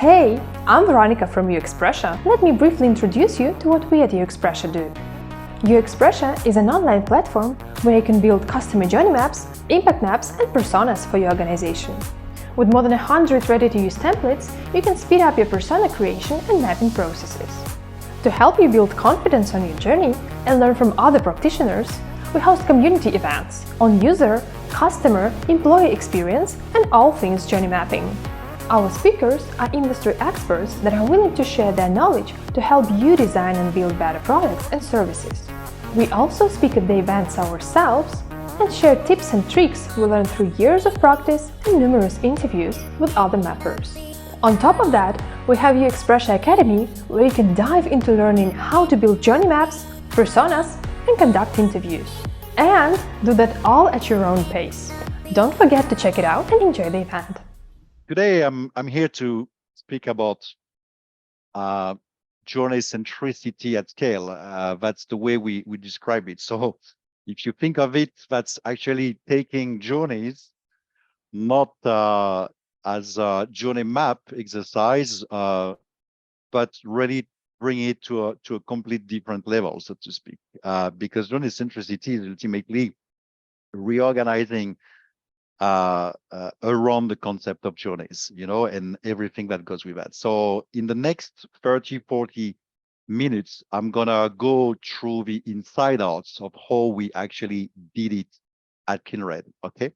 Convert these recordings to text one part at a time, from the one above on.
Hey, I'm Veronica from UXPressia. Let me briefly introduce you to what we at UXPressia do. UXPressia is an online platform where you can build customer journey maps, impact maps, and personas for your organization. With more than 100 ready-to-use templates, you can speed up your persona creation and mapping processes. To help you build confidence on your journey and learn from other practitioners, we host community events on user, customer, employee experience, and all things journey mapping. Our speakers are industry experts that are willing to share their knowledge to help you design and build better products and services. We also speak at the events ourselves and share tips and tricks we learned through years of practice and numerous interviews with other mappers. On top of that, we have UXPressia Academy, where you can dive into learning how to build journey maps, personas, and conduct interviews. And do that all at your own pace. Don't forget to check it out and enjoy the event. Today, I'm here to speak about journey-centricity at scale. That's the way we describe it. So if you think of it, that's actually taking journeys, not as a journey map exercise, but really bring it to a complete different level, so to speak. Because journey-centricity is ultimately reorganizing around the concept of journeys, and everything that goes with that. So in the next 30, 40 minutes, I'm gonna go through the inside outs of how we actually did it at Kindred, okay?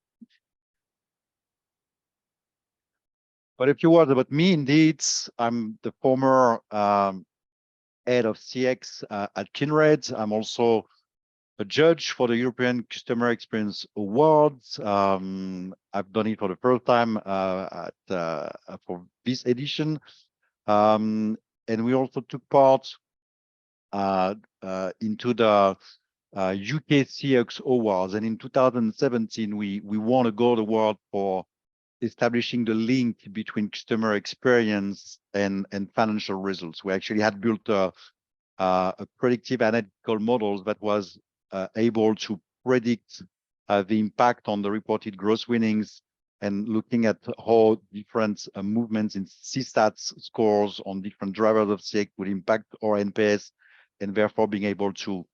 But a few words about me, indeed. I'm the former head of CX at Kindred. I'm also a judge for the European Customer Experience Awards. I've done it for the first time for this edition. And we also took part into the UK CX Awards. And in 2017, we won a gold award for establishing the link between customer experience and financial results. We actually had built a predictive analytical model that was able to predict the impact on the reported gross winnings, and looking at how different movements in CSAT scores on different drivers of CX would impact our NPS, and therefore being able to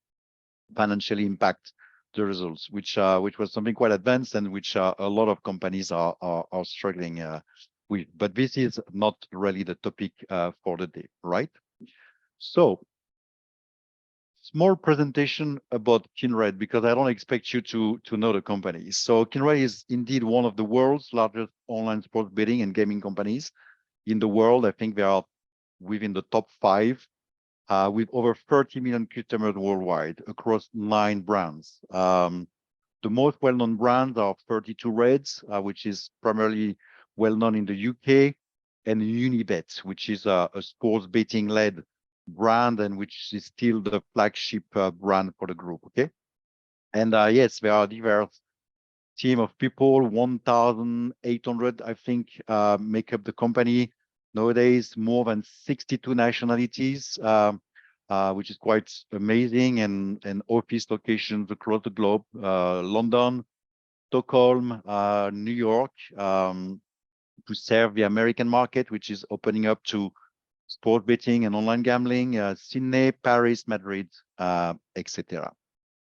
financially impact the results, which was something quite advanced and which a lot of companies are struggling with. But this is not really the topic for the day, right? So, small presentation about Kindred, because I don't expect you to know the company. So Kindred is indeed one of the world's largest online sports betting and gaming companies in the world. I think they are within the top 5, with over 30 million customers worldwide across 9 brands. The most well-known brands are 32 Reds, which is primarily well-known in the UK, and Unibet, which is a sports betting-led brand, and which is still the flagship brand for the group. Okay, and yes, there are diverse team of people, 1,800 I think make up the company nowadays, more than 62 nationalities, which is quite amazing, and office locations across the globe: London, Stockholm, New York, to serve the American market, which is opening up to sport betting and online gambling, Sydney, Paris, Madrid, etc.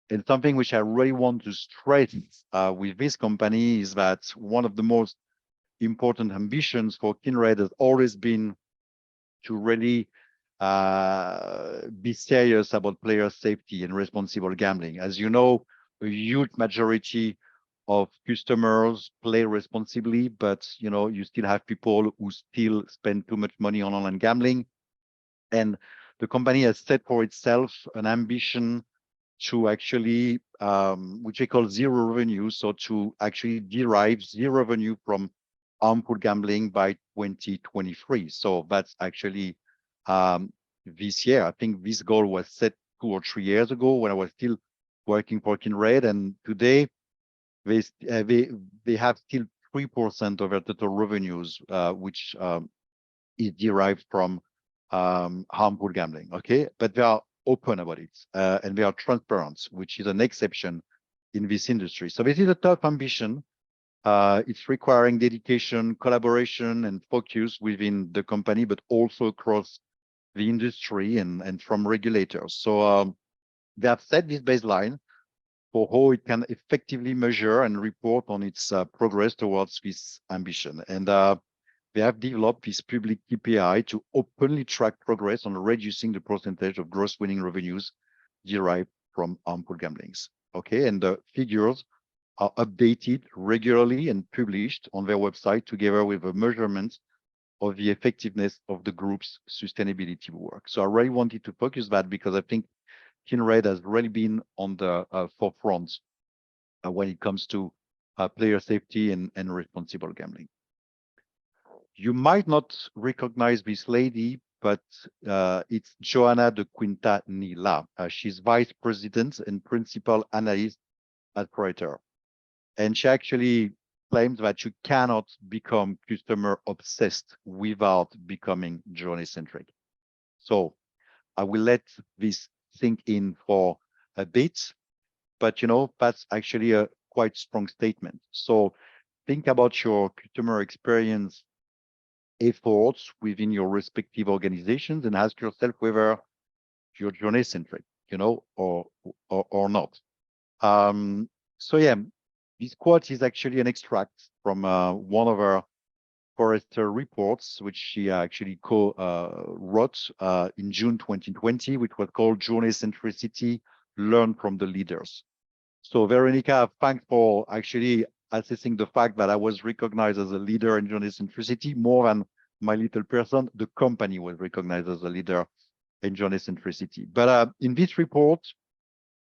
And something which I really want to stress with this company is that one of the most important ambitions for Kindred has always been to really be serious about player safety and responsible gambling. As you know, a huge majority of customers play responsibly, but you still have people who still spend too much money on online gambling. And the company has set for itself an ambition to actually, which we call zero revenue, so to actually derive zero revenue from harmful gambling by 2023. So that's actually this year. I think this goal was set 2 or 3 years ago when I was still working for Kindred, and today they have still 3% of their total revenues, which is derived from harmful gambling. Okay, but they are open about it, and they are transparent, which is an exception in this industry. So this is a tough ambition, It's requiring dedication, collaboration, and focus within the company, but also across the industry and from regulators. So they have set this baseline for how it can effectively measure and report on its progress towards this ambition. And they have developed this public KPI to openly track progress on reducing the percentage of gross winning revenues derived from harmful gamblings. Okay, and the figures are updated regularly and published on their website together with a measurement of the effectiveness of the group's sustainability work. So I really wanted to focus that because I think Kindred has really been on the forefront when it comes to player safety and responsible gambling. You might not recognize this lady, but it's Joanna de Quintanilla. She's vice president and principal analyst at Forrester. And she actually claims that you cannot become customer obsessed without becoming journey-centric. So I will let this sink in for a bit, but that's actually a quite strong statement. So think about your customer experience efforts within your respective organizations and ask yourself whether you're journey-centric, or not. So yeah, this quote is actually an extract from one of our Forrester reports, which she actually wrote in June 2020, which was called Journey-Centricity, Learn from the Leaders. So Veronica, thanks for actually assessing the fact that I was recognized as a leader in journey-centricity more than my little person. The company was recognized as a leader in journey-centricity. But in this report,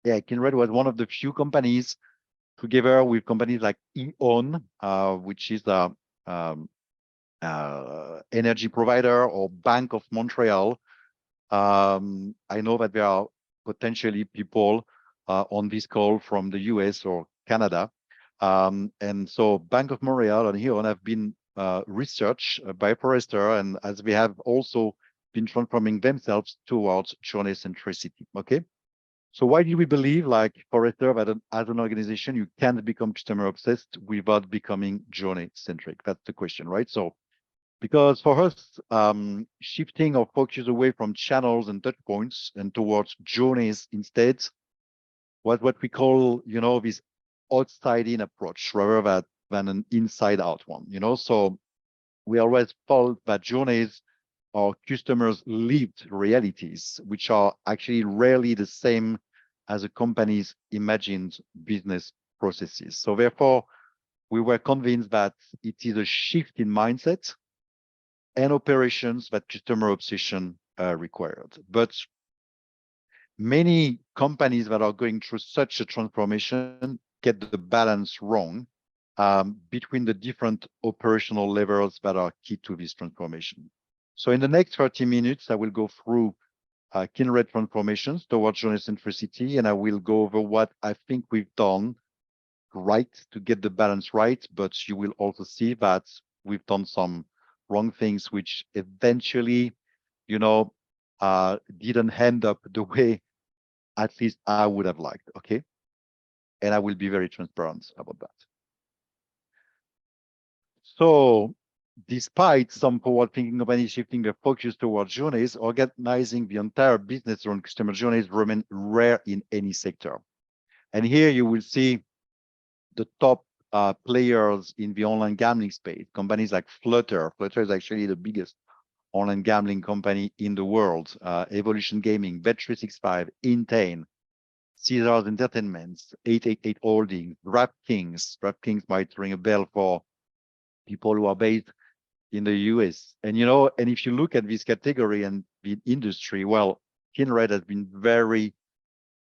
yeah, Kindred was one of the few companies, together with companies like E.ON, which is a energy provider, or Bank of Montreal. I know that there are potentially people on this call from the US or Canada. And so Bank of Montreal and E.ON have been researched by Forrester, and as we have also been transforming themselves towards journey-centricity. Okay. So why do we believe, like Forrester, that as an organization, you can't become customer obsessed without becoming journey-centric? That's the question, right? So because for us, shifting our focus away from channels and touch points and towards journeys instead was what we call, this outside-in approach rather than an inside-out one, So we always felt that journeys are customers' lived realities, which are actually rarely the same as a company's imagined business processes. So therefore, we were convinced that it is a shift in mindset and operations that customer obsession required. But many companies that are going through such a transformation get the balance wrong between the different operational levels that are key to this transformation. So in the next 30 minutes, I will go through Kindred transformations towards journey-centricity, and I will go over what I think we've done right to get the balance right, but you will also see that we've done some wrong things, which eventually, didn't end up the way at least I would have liked, okay? And I will be very transparent about that. So despite some forward-thinking companies shifting their focus towards journeys, organizing the entire business around customer journeys remain rare in any sector. And here you will see the top players in the online gambling space, companies like Flutter. Flutter is actually the biggest online gambling company in the world. Evolution Gaming, Bet365, Intane, Caesars Entertainment, 888 Holdings, DraftKings. DraftKings might ring a bell for people who are based in the US. And, and if you look at this category and the industry, well, Kindred has been very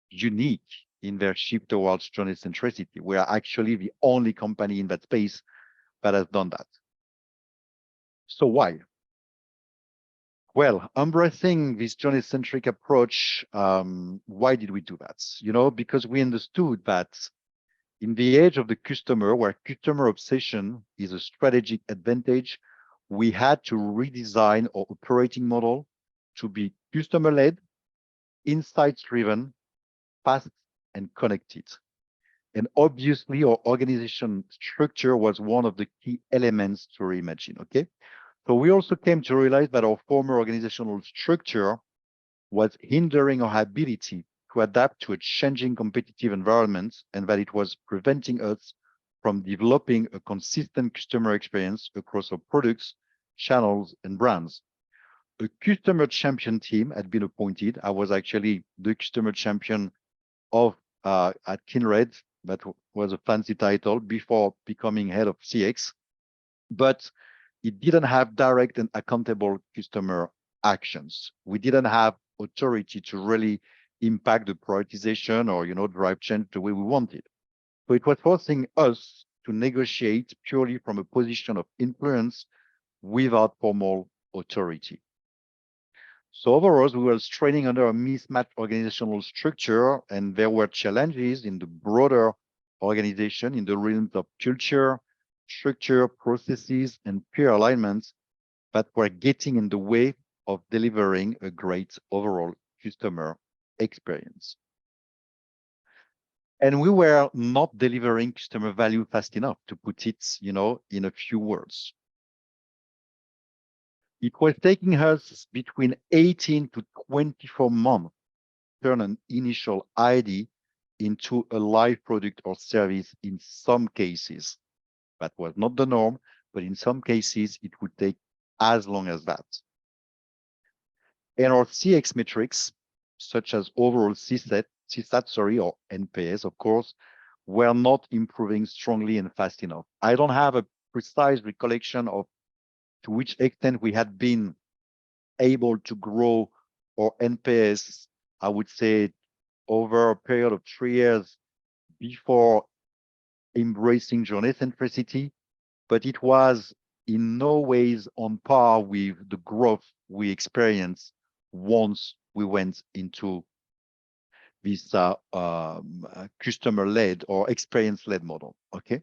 unique in their shift towards journey-centricity. We are actually the only company in that space that has done that. So why? Well, embracing this journey-centric approach, why did we do that? Because we understood that in the age of the customer, where customer obsession is a strategic advantage, we had to redesign our operating model to be customer-led, insights-driven, fast, and connected. And obviously, our organization structure was one of the key elements to reimagine, okay? So we also came to realize that our former organizational structure was hindering our ability to adapt to a changing competitive environment, and that it was preventing us from developing a consistent customer experience across our products, channels, and brands. A customer champion team had been appointed. I was actually the customer champion of at Kindred. That was a fancy title before becoming head of CX, but it didn't have direct and accountable customer actions. We didn't have authority to really impact the prioritization or, drive change the way we wanted. So it was forcing us to negotiate purely from a position of influence without formal authority. So overall, we were straining under a mismatched organizational structure, and there were challenges in the broader organization in the realms of culture, structure, processes, and peer alignments that were getting in the way of delivering a great overall customer experience. And we were not delivering customer value fast enough, to put it, in a few words. It was taking us between 18 to 24 months to turn an initial idea into a live product or service in some cases. That was not the norm, but in some cases, it would take as long as that. And our CX metrics, such as overall CSAT, or NPS, of course, were not improving strongly and fast enough. I don't have a precise recollection of to which extent we had been able to grow our NPS, I would say, over a period of 3 years before embracing journey-centricity, but it was in no ways on par with the growth we experienced once we went into this customer-led or experience-led model, okay?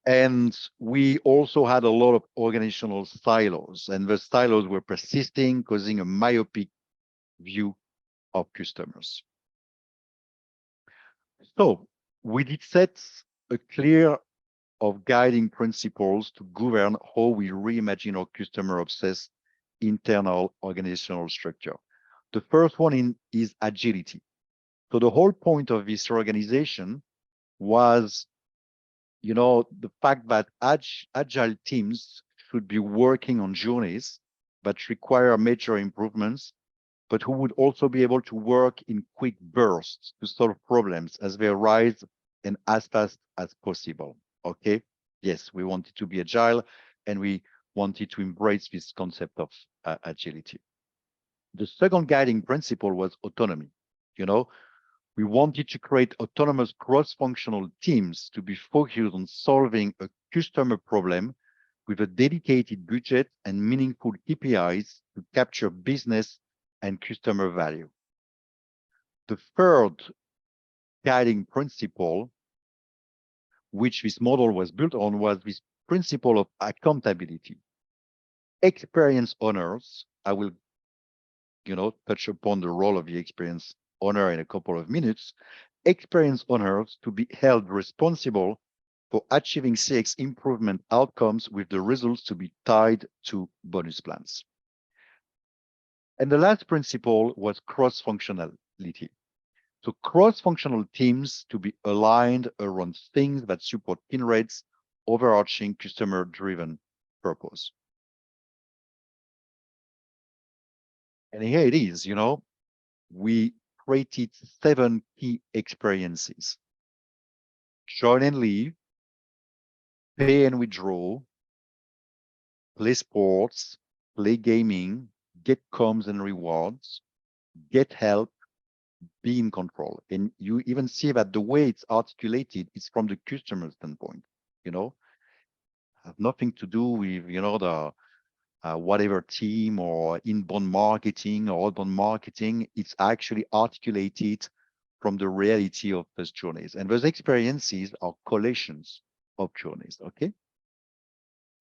And we also had a lot of organizational silos, and the silos were persisting, causing a myopic view of customers. So we did set a clear of guiding principles to govern how we reimagine our customer-obsessed internal organizational structure. The first one is agility. So the whole point of this organization was the fact that agile teams should be working on journeys that require major improvements, but who would also be able to work in quick bursts to solve problems as they arise and as fast as possible. Okay? Yes, we wanted to be agile, and we wanted to embrace this concept of agility. The second guiding principle was autonomy. We wanted to create autonomous cross-functional teams to be focused on solving a customer problem with a dedicated budget and meaningful KPIs to capture business and customer value. The third guiding principle, which this model was built on, was this principle of accountability. Experience owners, I will, touch upon the role of the experience owner in a couple of minutes, experience owners to be held responsible for achieving CX improvement outcomes with the results to be tied to bonus plans. And the last principle was cross-functionality. So cross-functional teams to be aligned around things that support Kindred's overarching customer-driven purpose. And here it is, we created 7 key experiences: join and leave, pay and withdraw, play sports, play gaming, get comms and rewards, get help, be in control. And you even see that the way it's articulated is from the customer standpoint, have nothing to do with, the whatever team or inbound marketing or outbound marketing. It's actually articulated from the reality of those journeys. And those experiences are collections of journeys, okay?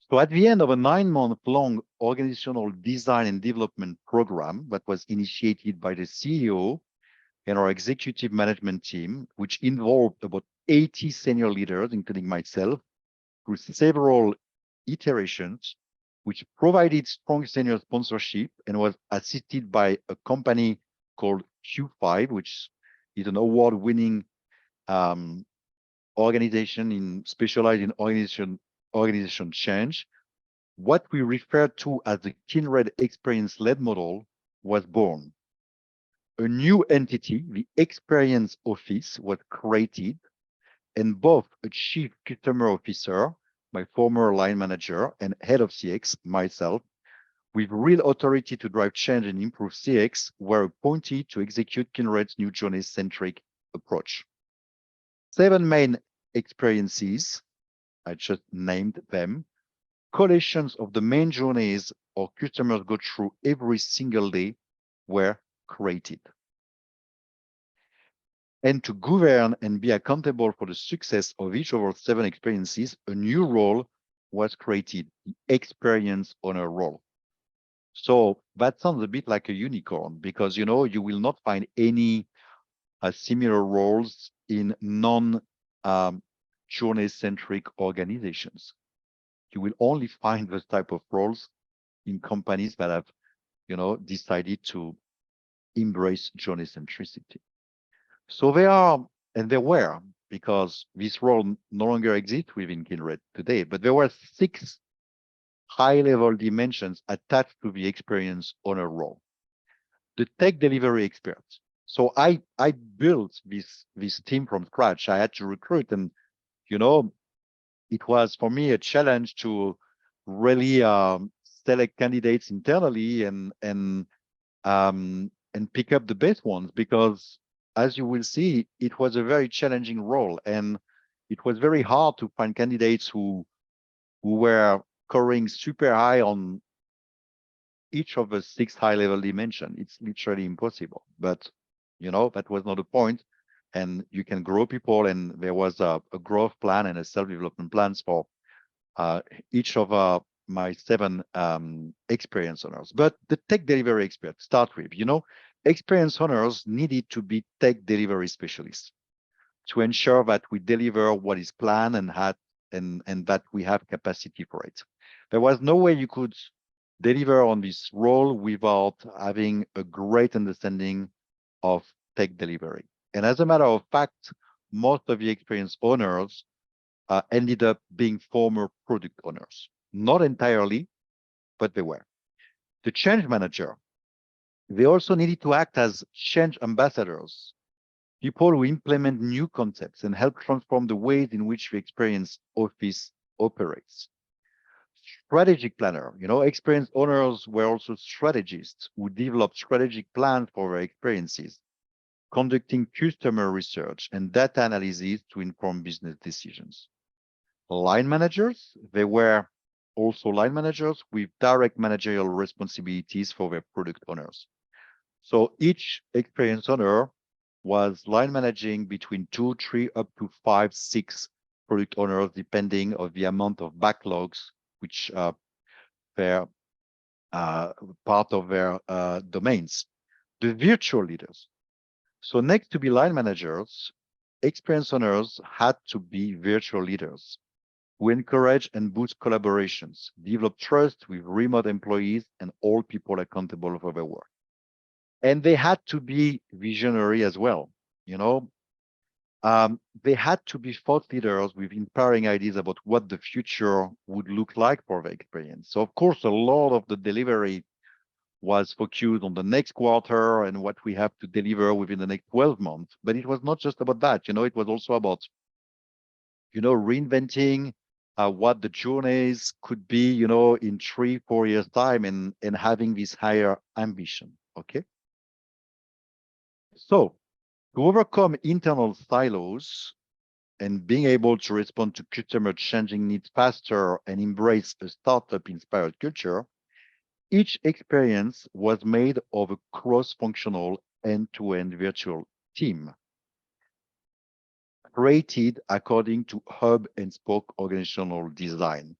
So at the end of a 9-month-long organizational design and development program that was initiated by the CEO and our executive management team, which involved about 80 senior leaders, including myself, through several iterations, which provided strong senior sponsorship and was assisted by a company called Q5, which is an award-winning organization specialized in organization change. What we refer to as the Kindred experience-led model was born. A new entity, the Experience Office, was created, and both a Chief Customer Officer, my former line manager, and Head of CX, myself, with real authority to drive change and improve CX, were appointed to execute Kindred's new journey-centric approach. 7 main experiences, I just named them, collections of the main journeys our customers go through every single day, were created. And to govern and be accountable for the success of each of our 7 experiences, a new role was created, the experience owner role. So that sounds a bit like a unicorn, because you will not find any similar roles in non-journey-centric organizations. You will only find this type of roles in companies that have, decided to embrace journey-centricity. So there were, because this role no longer exists within Kindred today, but there were 6 high-level dimensions attached to the experience owner role. The tech delivery expert. So I built this team from scratch. I had to recruit, and it was for me a challenge to really select candidates internally and pick up the best ones, because as you will see, it was a very challenging role, and it was very hard to find candidates who were scoring super high on each of the 6 high-level dimensions. It's literally impossible, but that was not the point. And you can grow people, and there was a growth plan and a self-development plans for each of my 7 experience owners. But the tech delivery expert start with, experience owners needed to be tech delivery specialists to ensure that we deliver what is planned and that we have capacity for it. There was no way you could deliver on this role without having a great understanding of tech delivery. And as a matter of fact, most of the experience owners ended up being former product owners. Not entirely, but they were. The change manager, they also needed to act as change ambassadors, people who implement new concepts and help transform the ways in which the experience office operates. Strategic planner, experience owners were also strategists who developed strategic plans for their experiences, conducting customer research and data analysis to inform business decisions. Line managers, they were also line managers with direct managerial responsibilities for their product owners. So each experience owner was line managing between 2, 3, up to 5, 6 product owners, depending on the amount of backlogs which were part of their domains. The virtual leaders. So next to be line managers, experience owners had to be virtual leaders who encourage and boost collaborations, develop trust with remote employees, and all people accountable for their work. And they had to be visionary as well. They had to be thought leaders with empowering ideas about what the future would look like for the experience. So of course, a lot of the delivery was focused on the next quarter and what we have to deliver within the next 12 months. But it was not just about that. It was also about, reinventing what the journeys could be, in 3, 4 years time, and having this higher ambition. Okay. So to overcome internal silos and being able to respond to customer changing needs faster and embrace a startup-inspired culture, each experience was made of a cross-functional end-to-end virtual team, created according to hub and spoke organizational design.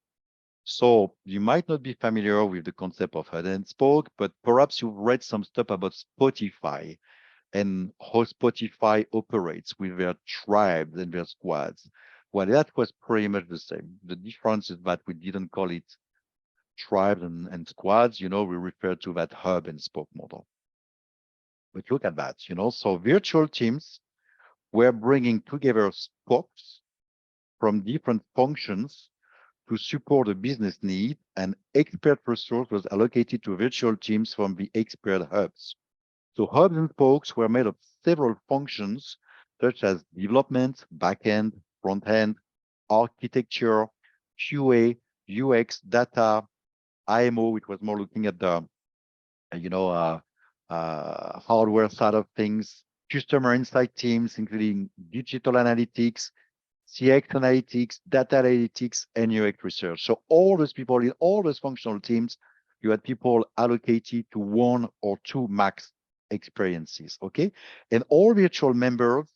So you might not be familiar with the concept of hub and spoke, but perhaps you've read some stuff about Spotify. and how Spotify operates with their tribes and their squads. Well, that was pretty much the same. The difference is that we didn't call it tribes and squads, we refer to that hub and spoke model. But look at that, so virtual teams were bringing together spokes from different functions to support a business need, and expert resource was allocated to virtual teams from the expert hubs. So hubs and spokes were made of several functions, such as development, backend, front-end, architecture, QA, UX, data, IMO, which was more looking at the, hardware side of things, customer insight teams, including digital analytics, CX analytics, data analytics, and UX research. So all those people in all those functional teams, you had people allocated to one or two max experiences, okay? And all virtual members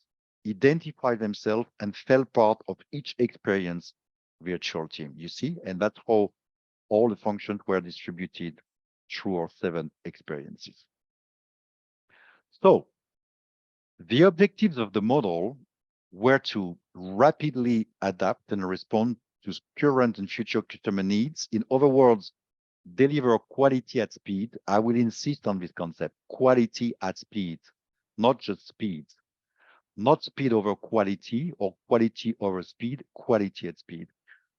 identify themselves and felt part of each experience virtual team, you see? And that's how all the functions were distributed through our 7 experiences. So the objectives of the model were to rapidly adapt and respond to current and future customer needs. In other words, deliver quality at speed. I will insist on this concept, quality at speed, not just speed. Not speed over quality or quality over speed, quality at speed.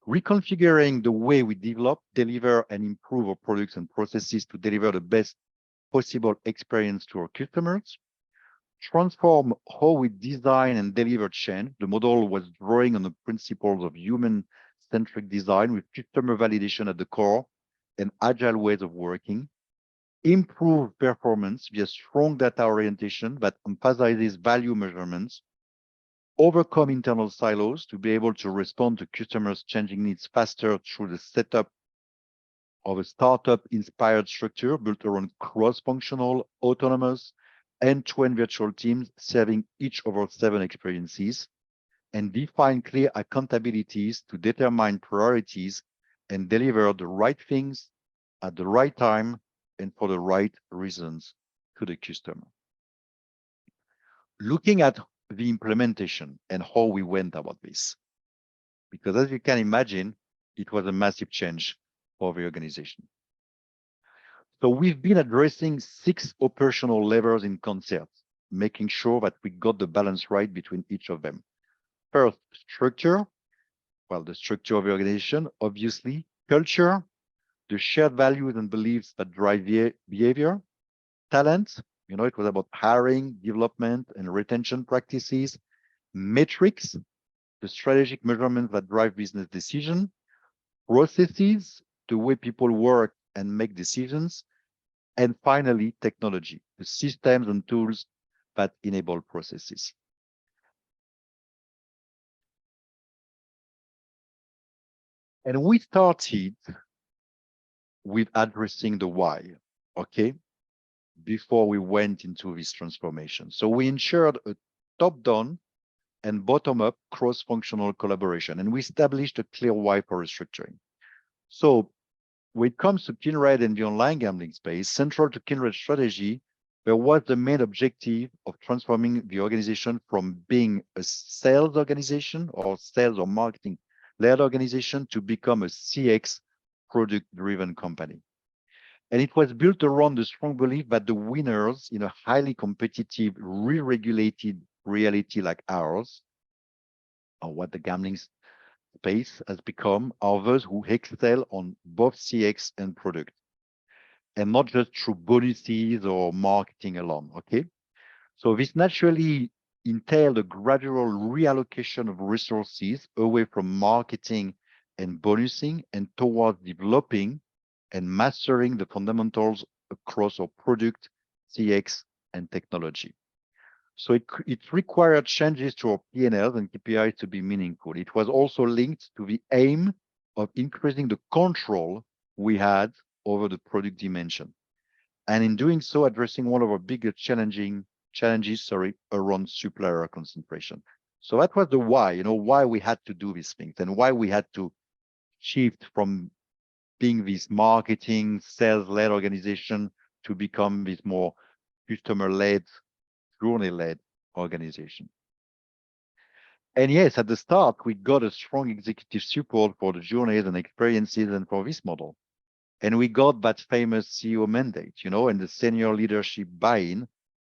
Reconfiguring the way we develop, deliver, and improve our products and processes to deliver the best possible experience to our customers. Transform how we design and deliver change. The model was drawing on the principles of human-centric design with customer validation at the core and agile ways of working. Improve performance via strong data orientation that emphasizes value measurements. Overcome internal silos to be able to respond to customers' changing needs faster through the setup of a startup-inspired structure built around cross-functional, autonomous, end-to-end virtual teams serving each of our 7 experiences, and define clear accountabilities to determine priorities and deliver the right things at the right time and for the right reasons to the customer. Looking at the implementation and how we went about this, because as you can imagine, it was a massive change for the organization. So we've been addressing 6 operational levers in concert, making sure that we got the balance right between each of them. First, structure. Well, the structure of the organization, obviously. Culture, the shared values and beliefs that drive behavior. Talent, it was about hiring, development, and retention practices. Metrics, the strategic measurements that drive business decision. Processes, the way people work and make decisions. And finally, technology, the systems and tools that enable processes. And we started with addressing the why, okay, before we went into this transformation. So we ensured a top-down and bottom-up cross-functional collaboration, and we established a clear why for restructuring. So when it comes to Kindred and the online gambling space, central to Kindred's strategy, there was the main objective of transforming the organization from being a sales organization or sales or marketing-led organization to become a CX product-driven company. And it was built around the strong belief that the winners in a highly competitive, re-regulated reality like ours, or what the gambling space has become, are those who excel on both CX and product, and not just through bonuses or marketing alone, okay? So this naturally entailed a gradual reallocation of resources away from marketing and bonusing and towards developing and mastering the fundamentals across our product, CX, and technology. So it required changes to our P&Ls and KPIs to be meaningful. It was also linked to the aim of increasing the control we had over the product dimension. And in doing so, addressing one of our biggest challenges around supplier concentration. So that was the why, why we had to do these things and why we had to shift from being this marketing, sales-led organization to become this more customer-led, journey-led organization. And yes, at the start, we got a strong executive support for the journeys and experiences and for this model. And we got that famous CEO mandate, and the senior leadership buy-in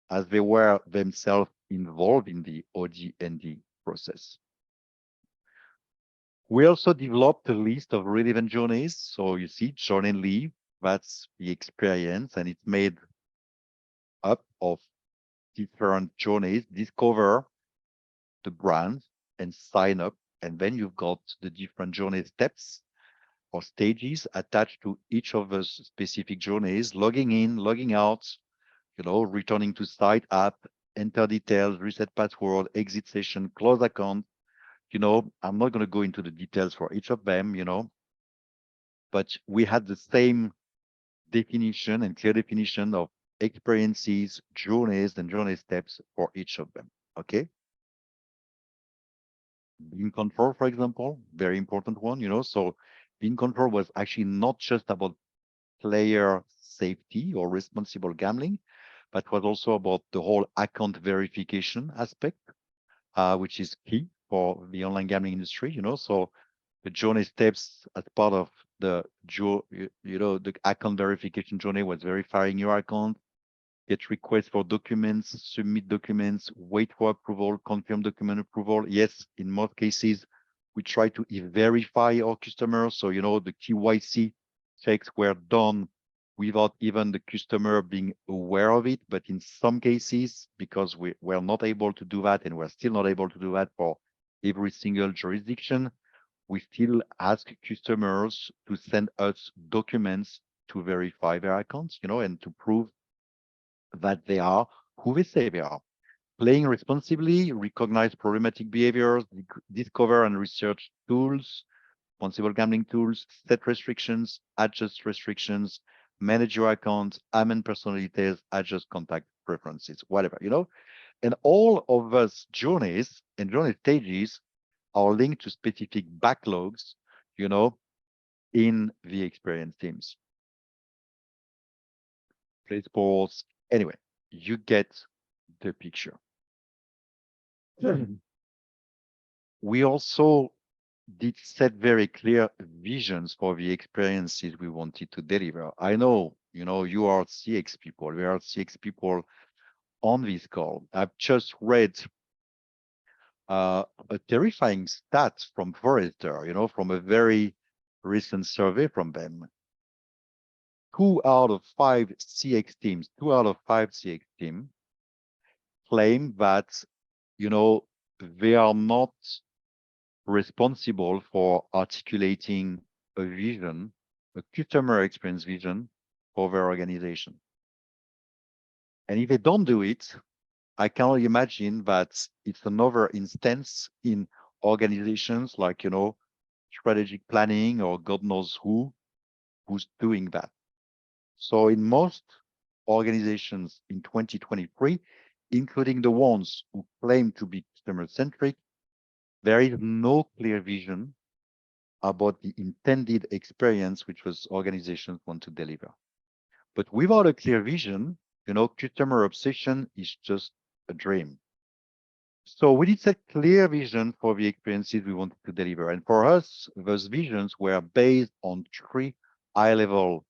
as they were themselves involved in the OD&D process. We also developed a list of relevant journeys. So you see, journey leave, that's the experience, and it's made up of different journeys. Discover the brand and sign up. And then you've got the different journey steps or stages attached to each of the specific journeys, logging in, logging out, returning to site app, enter details, reset password, exit session, close account. I'm not going to go into the details for each of them, but we had the same definition and clear definition of experiences, journeys, and journey steps for each of them. Okay. Being control, for example, very important one, so being control was actually not just about player safety or responsible gambling, but was also about the whole account verification aspect, which is key for the online gambling industry, so the journey steps as part of the account verification journey was verifying your account, get requests for documents, submit documents, wait for approval, confirm document approval. Yes, in most cases, we try to verify our customers. So, the KYC checks were done without even the customer being aware of it. But in some cases, because we were not able to do that, and we're still not able to do that for every single jurisdiction, we still ask customers to send us documents to verify their accounts, and to prove that they are who they say they are. Playing responsibly, recognize problematic behaviors, discover and research tools, responsible gambling tools, set restrictions, adjust restrictions, manage your account, amend personal details, adjust contact preferences, whatever, And all of those journeys and journey stages are linked to specific backlogs, in the experience teams. Play sports. Anyway, you get the picture. We also did set very clear visions for the experiences we wanted to deliver. I know, you are CX people. We are CX people on this call. I've just read a terrifying stat from Forrester, from a very recent survey from them. 2 out of 5 CX teams claim that, they are not responsible for articulating a vision, a customer experience vision for their organization. And if they don't do it, I can only imagine that it's another instance in organizations like, strategic planning or God knows who's doing that. So in most organizations in 2023, including the ones who claim to be customer-centric, there is no clear vision about the intended experience which was organizations want to deliver. But without a clear vision, customer obsession is just a dream. So we did set clear vision for the experiences we wanted to deliver. And for us, those visions were based on 3 high-level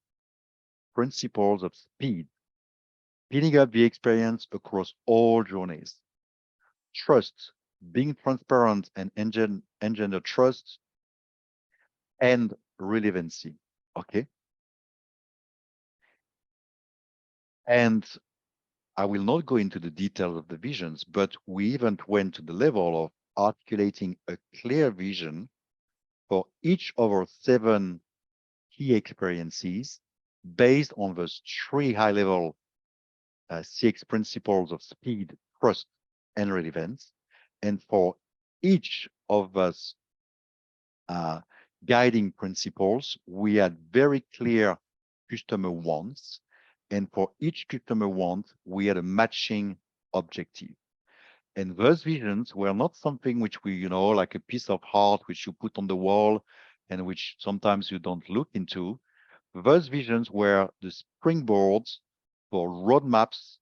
principles of speed, speeding up the experience across all journeys, trust, being transparent and engender trust, and relevancy. Okay. And I will not go into the details of the visions, but we even went to the level of articulating a clear vision for each of our 7 key experiences based on those 3 high-level CX principles of speed, trust, and relevance. And for each of us guiding principles, we had very clear customer wants. And for each customer want, we had a matching objective. And those visions were not something which we, like a piece of art which you put on the wall and which sometimes you don't look into. Those visions were the springboards for roadmaps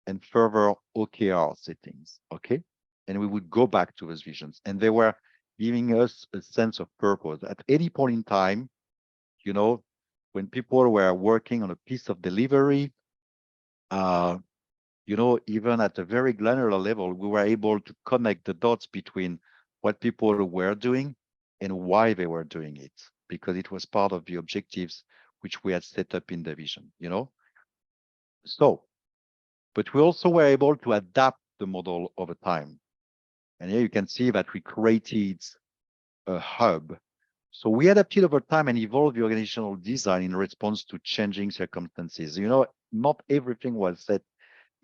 and further OKR settings, okay? And we would go back to those visions. And they were giving us a sense of purpose. At any point in time, you know, when people were working on a piece of delivery, you know, even at a very granular level, we were able to connect the dots between what people were doing and why they were doing it, because it was part of the objectives which we had set up in the vision, you know? So, but we also were able to adapt the model over time. And here you can see that we created a hub. So we adapted over time and evolved the organizational design in response to changing circumstances. You know, not everything was set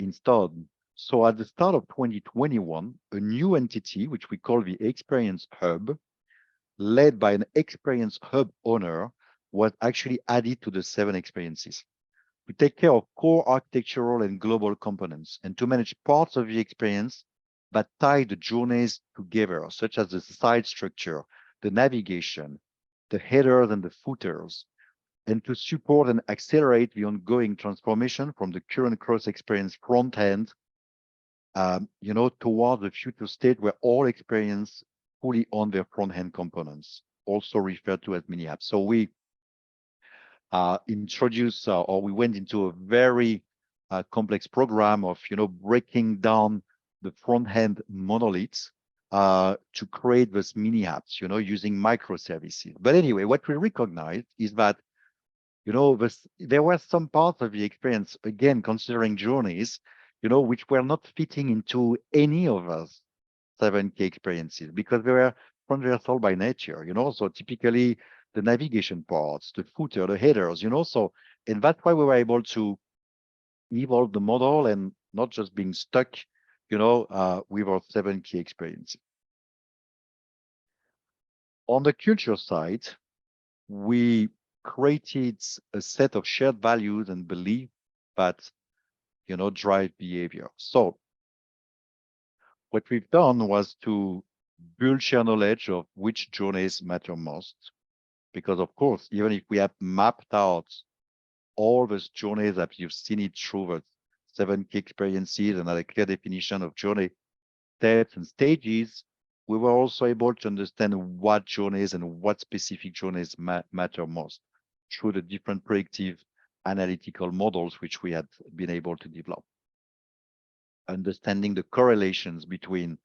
in stone. So at the start of 2021, a new entity, which we call the Experience Hub, led by an Experience Hub owner, was actually added to the 7 experiences. We take care of core architectural and global components and to manage parts of the experience that tie the journeys together, such as the site structure, the navigation, the headers and the footers, and to support and accelerate the ongoing transformation from the current cross experience front end, you know, toward the future state where all experience fully on their front end components, also referred to as mini apps. So we introduced or we went into a very complex program of, you know, breaking down the front end monoliths to create those mini apps, you know, using microservices. But anyway, what we recognized is that, you know, there were some parts of the experience, again, considering journeys, you know, which were not fitting into any of us 7K experiences because they were transversal by nature, you know, so typically the navigation parts, the footer, the headers, you know, so, and that's why we were able to evolve the model and not just being stuck, you know, with our 7K experience. On the culture side, we created a set of shared values and beliefs that, you know, drive behavior. So what we've done was to build shared knowledge of which journeys matter most. Because of course, even if we have mapped out all those journeys that you've seen it through the 7 key experiences and had a clear definition of journey steps and stages, we were also able to understand what journeys and what specific journeys matter most through the different predictive analytical models which we had been able to develop. Understanding the correlations between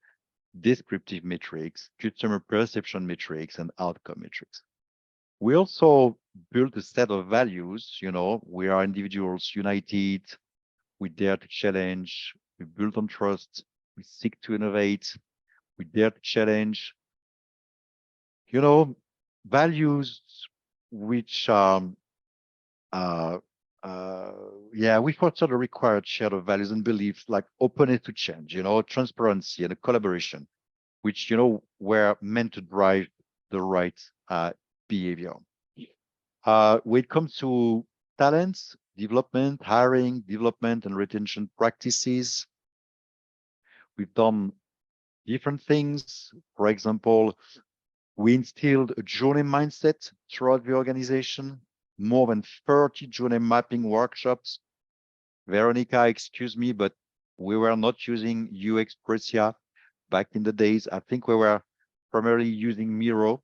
descriptive metrics, customer perception metrics, and outcome metrics. We also built a set of values, you know, we are individuals united, we dare to challenge, we build on trust, we seek to innovate, we dare to challenge, you know, values which we foster the required share of values and beliefs like openness to change, you know, transparency and collaboration, which, you know, were meant to drive the right behavior. When it comes to talents, development, hiring, development, and retention practices, we've done different things. For example, we instilled a journey mindset throughout the organization, more than 30 journey mapping workshops. Veronica, excuse me, but we were not using UXPressia back in the days. I think we were primarily using Miro,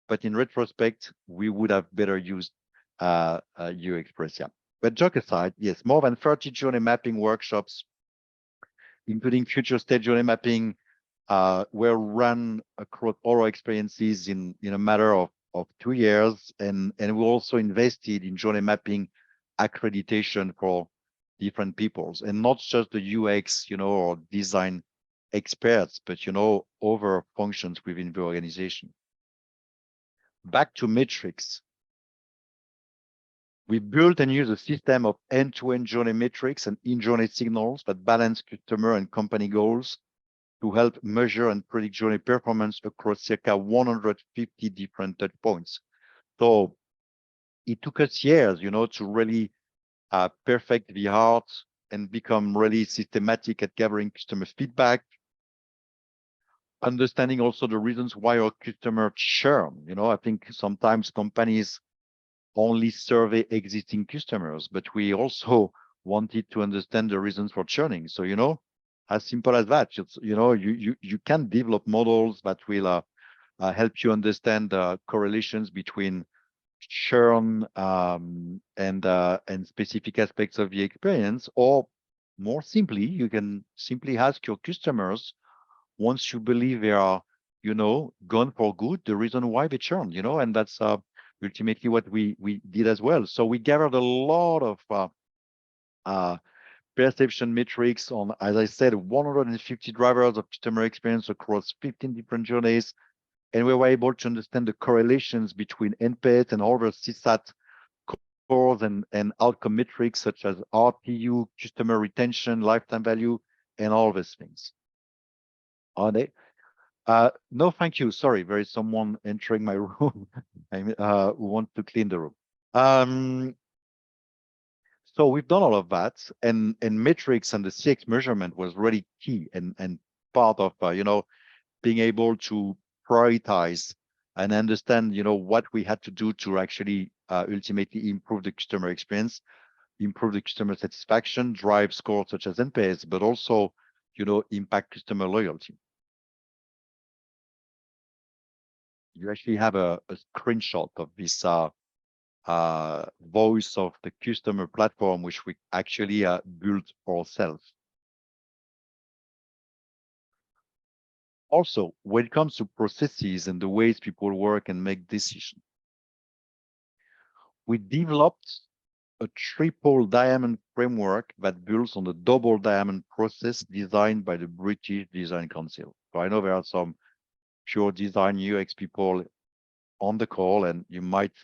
but in retrospect, we would have better used UXPressia. But joke aside, yes, more than 30 journey mapping workshops, including future state journey mapping, were run across all our experiences in a matter of 2 years. And we also invested in journey mapping accreditation for different peoples, and not just the UX, you know, or design experts, but, you know, other functions within the organization. Back to metrics. We built and use a system of end-to-end journey metrics and in-journey signals that balance customer and company goals to help measure and predict journey performance across circa 150 different touch points. So it took us years, you know, to really perfect the art and become really systematic at gathering customer feedback, understanding also the reasons why our customer churn. You know, I think sometimes companies only survey existing customers, but we also wanted to understand the reasons for churning. So, as simple as that, you can develop models that will help you understand the correlations between churn and specific aspects of the experience, or more simply, you can simply ask your customers, once you believe they are, gone for good, the reason why they churn, and that's ultimately what we did as well. So we gathered a lot of perception metrics on, as I said, 150 drivers of customer experience across 15 different journeys. And we were able to understand the correlations between NPS and other CSAT scores and outcome metrics such as RPU, customer retention, lifetime value, and all these things. Are they? No, thank you. Sorry, there is someone entering my room who wants to clean the room. So we've done all of that, and metrics and the CX measurement was really key and part of being able to prioritize and understand what we had to do to actually ultimately improve the customer experience, improve the customer satisfaction, drive scores such as NPS, but also impact customer loyalty. You actually have a screenshot of this voice of the customer platform, which we actually built ourselves. Also, when it comes to processes and the ways people work and make decisions, we developed a triple diamond framework that builds on the double diamond process designed by the British Design Council. So I know there are some pure design UX people on the call, and you might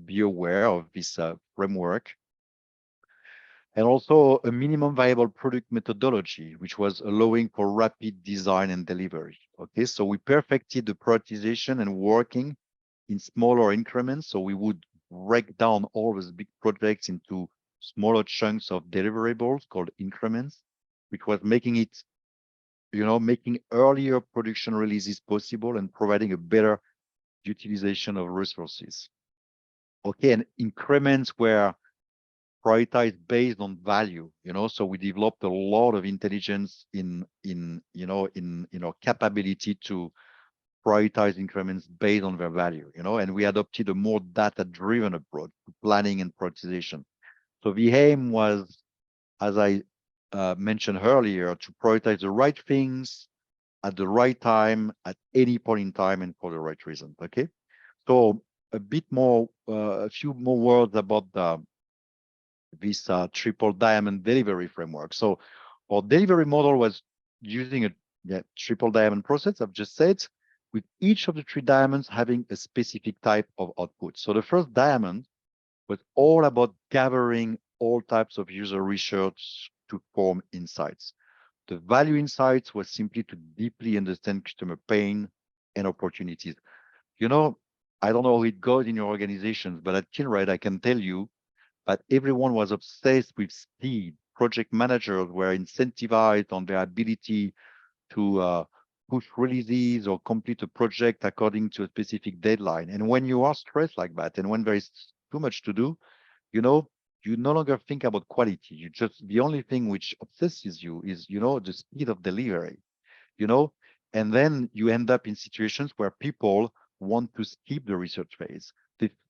be aware of this framework. And also a minimum viable product methodology, which was allowing for rapid design and delivery. Okay, so we perfected the prioritization and working in smaller increments. So we would break down all these big projects into smaller chunks of deliverables called increments, which was making it, making earlier production releases possible and providing a better utilization of resources. Okay, and increments were prioritized based on value, so we developed a lot of intelligence in our capability to prioritize increments based on their value, and we adopted a more data-driven approach to planning and prioritization. So the aim was, as I mentioned earlier, to prioritize the right things at the right time, at any point in time, and for the right reason. Okay, so a bit more, a few more words about this triple diamond delivery framework. So our delivery model was using a triple diamond process, I've just said, with each of the 3 diamonds having a specific type of output. So the first diamond was all about gathering all types of user research to form insights. The value insights was simply to deeply understand customer pain and opportunities. I don't know how it goes in your organizations, but at Kindred, I can tell you that everyone was obsessed with speed. Project managers were incentivized on their ability to push releases or complete a project according to a specific deadline. And when you are stressed like that, and when there is too much to do, you no longer think about quality. The only thing which obsesses you is, the speed of delivery, and then you end up in situations where people want to skip the research phase.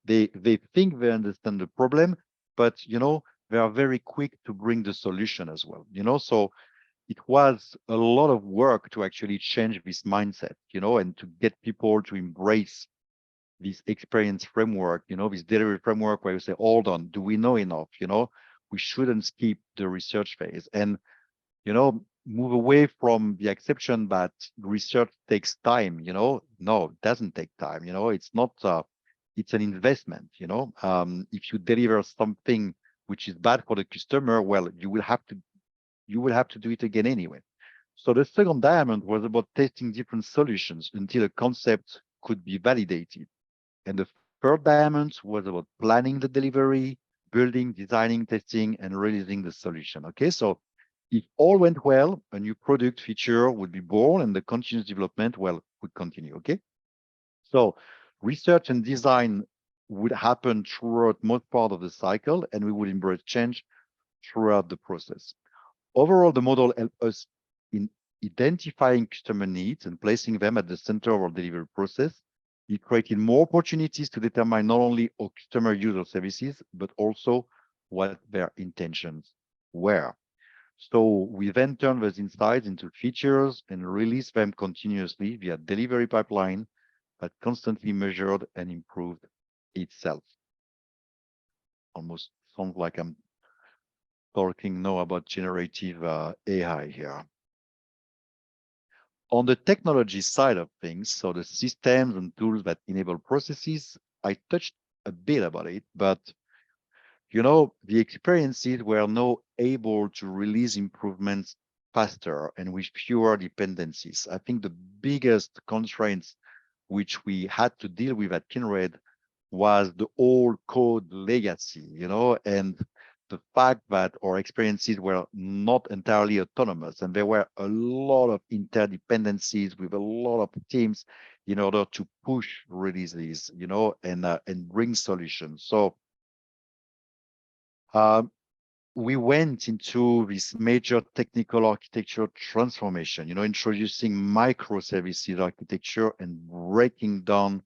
They think they understand the problem, but they are very quick to bring the solution as well. So it was a lot of work to actually change this mindset, and to get people to embrace this experience framework, this delivery framework where you say, hold on, do we know enough? We shouldn't skip the research phase, and move away from the exception that research takes time. No, it doesn't take time. It's not. It's an investment. If you deliver something which is bad for the customer, well, you will have to do it again anyway. So the second diamond was about testing different solutions until a concept could be validated. And the third diamond was about planning the delivery, building, designing, testing, and releasing the solution. Okay, so if all went well, a new product feature would be born and the continuous development, would continue. Okay, so research and design would happen throughout most part of the cycle, and we would embrace change throughout the process. Overall, the model helped us in identifying customer needs and placing them at the center of our delivery process. It created more opportunities to determine not only our customer user services, but also what their intentions were. So we then turn those insights into features and release them continuously via delivery pipeline that constantly measured and improved itself. Almost sounds like I'm talking now about generative AI here. On the technology side of things, so the systems and tools that enable processes, I touched a bit about it, but the experiences were now able to release improvements faster and with fewer dependencies. I think the biggest constraints which we had to deal with at Kindred was the old code legacy, and the fact that our experiences were not entirely autonomous, and there were a lot of interdependencies with a lot of teams in order to push releases, and bring solutions. So we went into this major technical architecture transformation, introducing microservices architecture and breaking down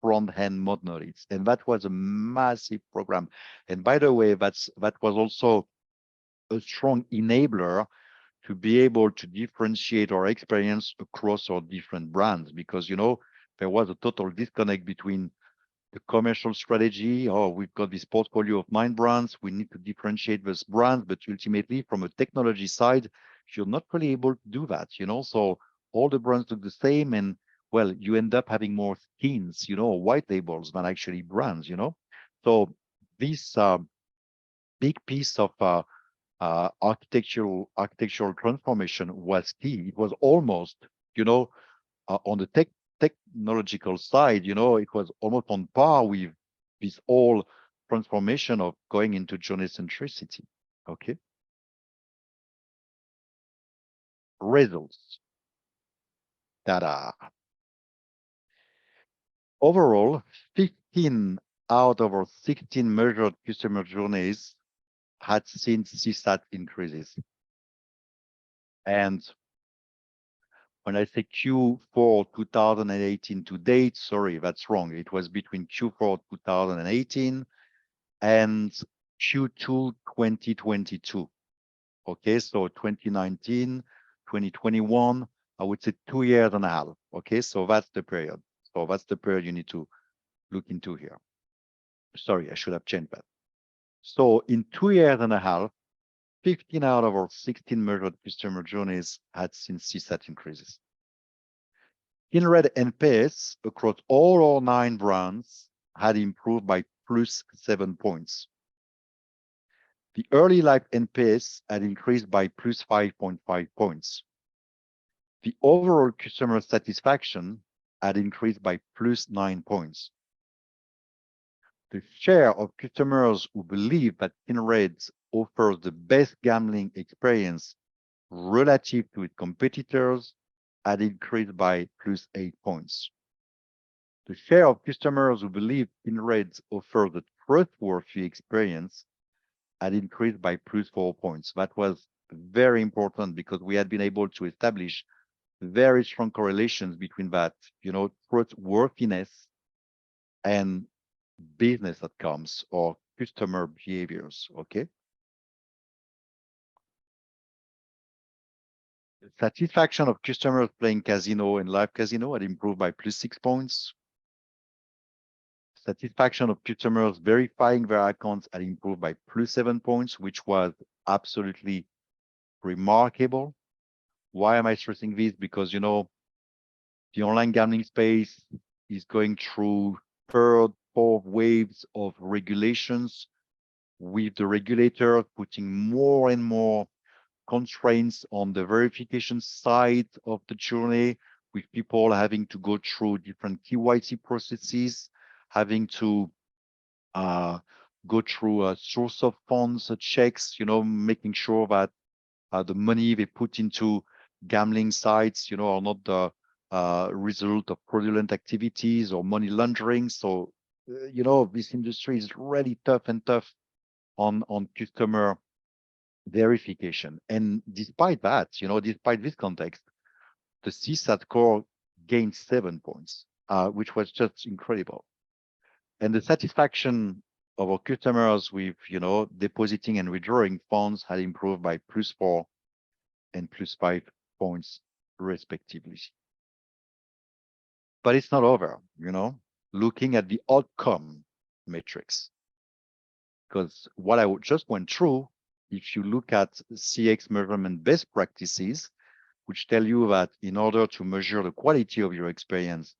front-end monoliths. And that was a massive program. And by the way, that was also a strong enabler to be able to differentiate our experience across our different brands, because, there was a total disconnect between the commercial strategy. Oh, we've got this portfolio of 9 brands. We need to differentiate those brands, but ultimately from a technology side, you're not really able to do that, so all the brands look the same, and well, you end up having more skins, white labels than actually brands, so this big piece of architectural transformation was key. It was almost, on the technological side, it was almost on par with this whole transformation of going into journey-centricity. Okay. Results. Data. Overall, 15 out of our 16 measured customer journeys had seen CSAT increases. And when I say Q4 2018 to date, sorry, that's wrong. It was between Q4 2018 and Q2 2022. Okay, so 2019, 2021, I would say 2 years and a half. Okay, so that's the period. So that's the period you need to look into here. Sorry, I should have changed that. So in 2 years and a half, 15 out of our 16 measured customer journeys had seen CSAT increases. Kindred NPS across all our 9 brands had improved by +7 points. The early life NPS had increased by +5.5 points. The overall customer satisfaction had increased by +9 points. The share of customers who believe that Kindred offers the best gambling experience relative to its competitors had increased by +8 points. The share of customers who believe Kindred offers a trustworthy experience had increased by +4 points. That was very important because we had been able to establish very strong correlations between that, trustworthiness and business outcomes or customer behaviors. Okay. The satisfaction of customers playing casino and live casino had improved by +6 points. Satisfaction of customers verifying their accounts had improved by +7 points, which was absolutely remarkable. Why am I stressing this? Because, the online gambling space is going through 3rd, 4th waves of regulations, with the regulator putting more and more constraints on the verification side of the journey, with people having to go through different KYC processes, having to go through a source of funds checks, making sure that the money they put into gambling sites, are not the result of fraudulent activities or money laundering. So this industry is really tough on customer verification. And despite that, despite this context, the CSAT score gained 7 points, which was just incredible. And the satisfaction of our customers with, depositing and withdrawing funds had improved by +4 and +5 points, respectively. But it's not over, looking at the outcome metrics. Because what I just went through, if you look at CX measurement best practices, which tell you that in order to measure the quality of your experience,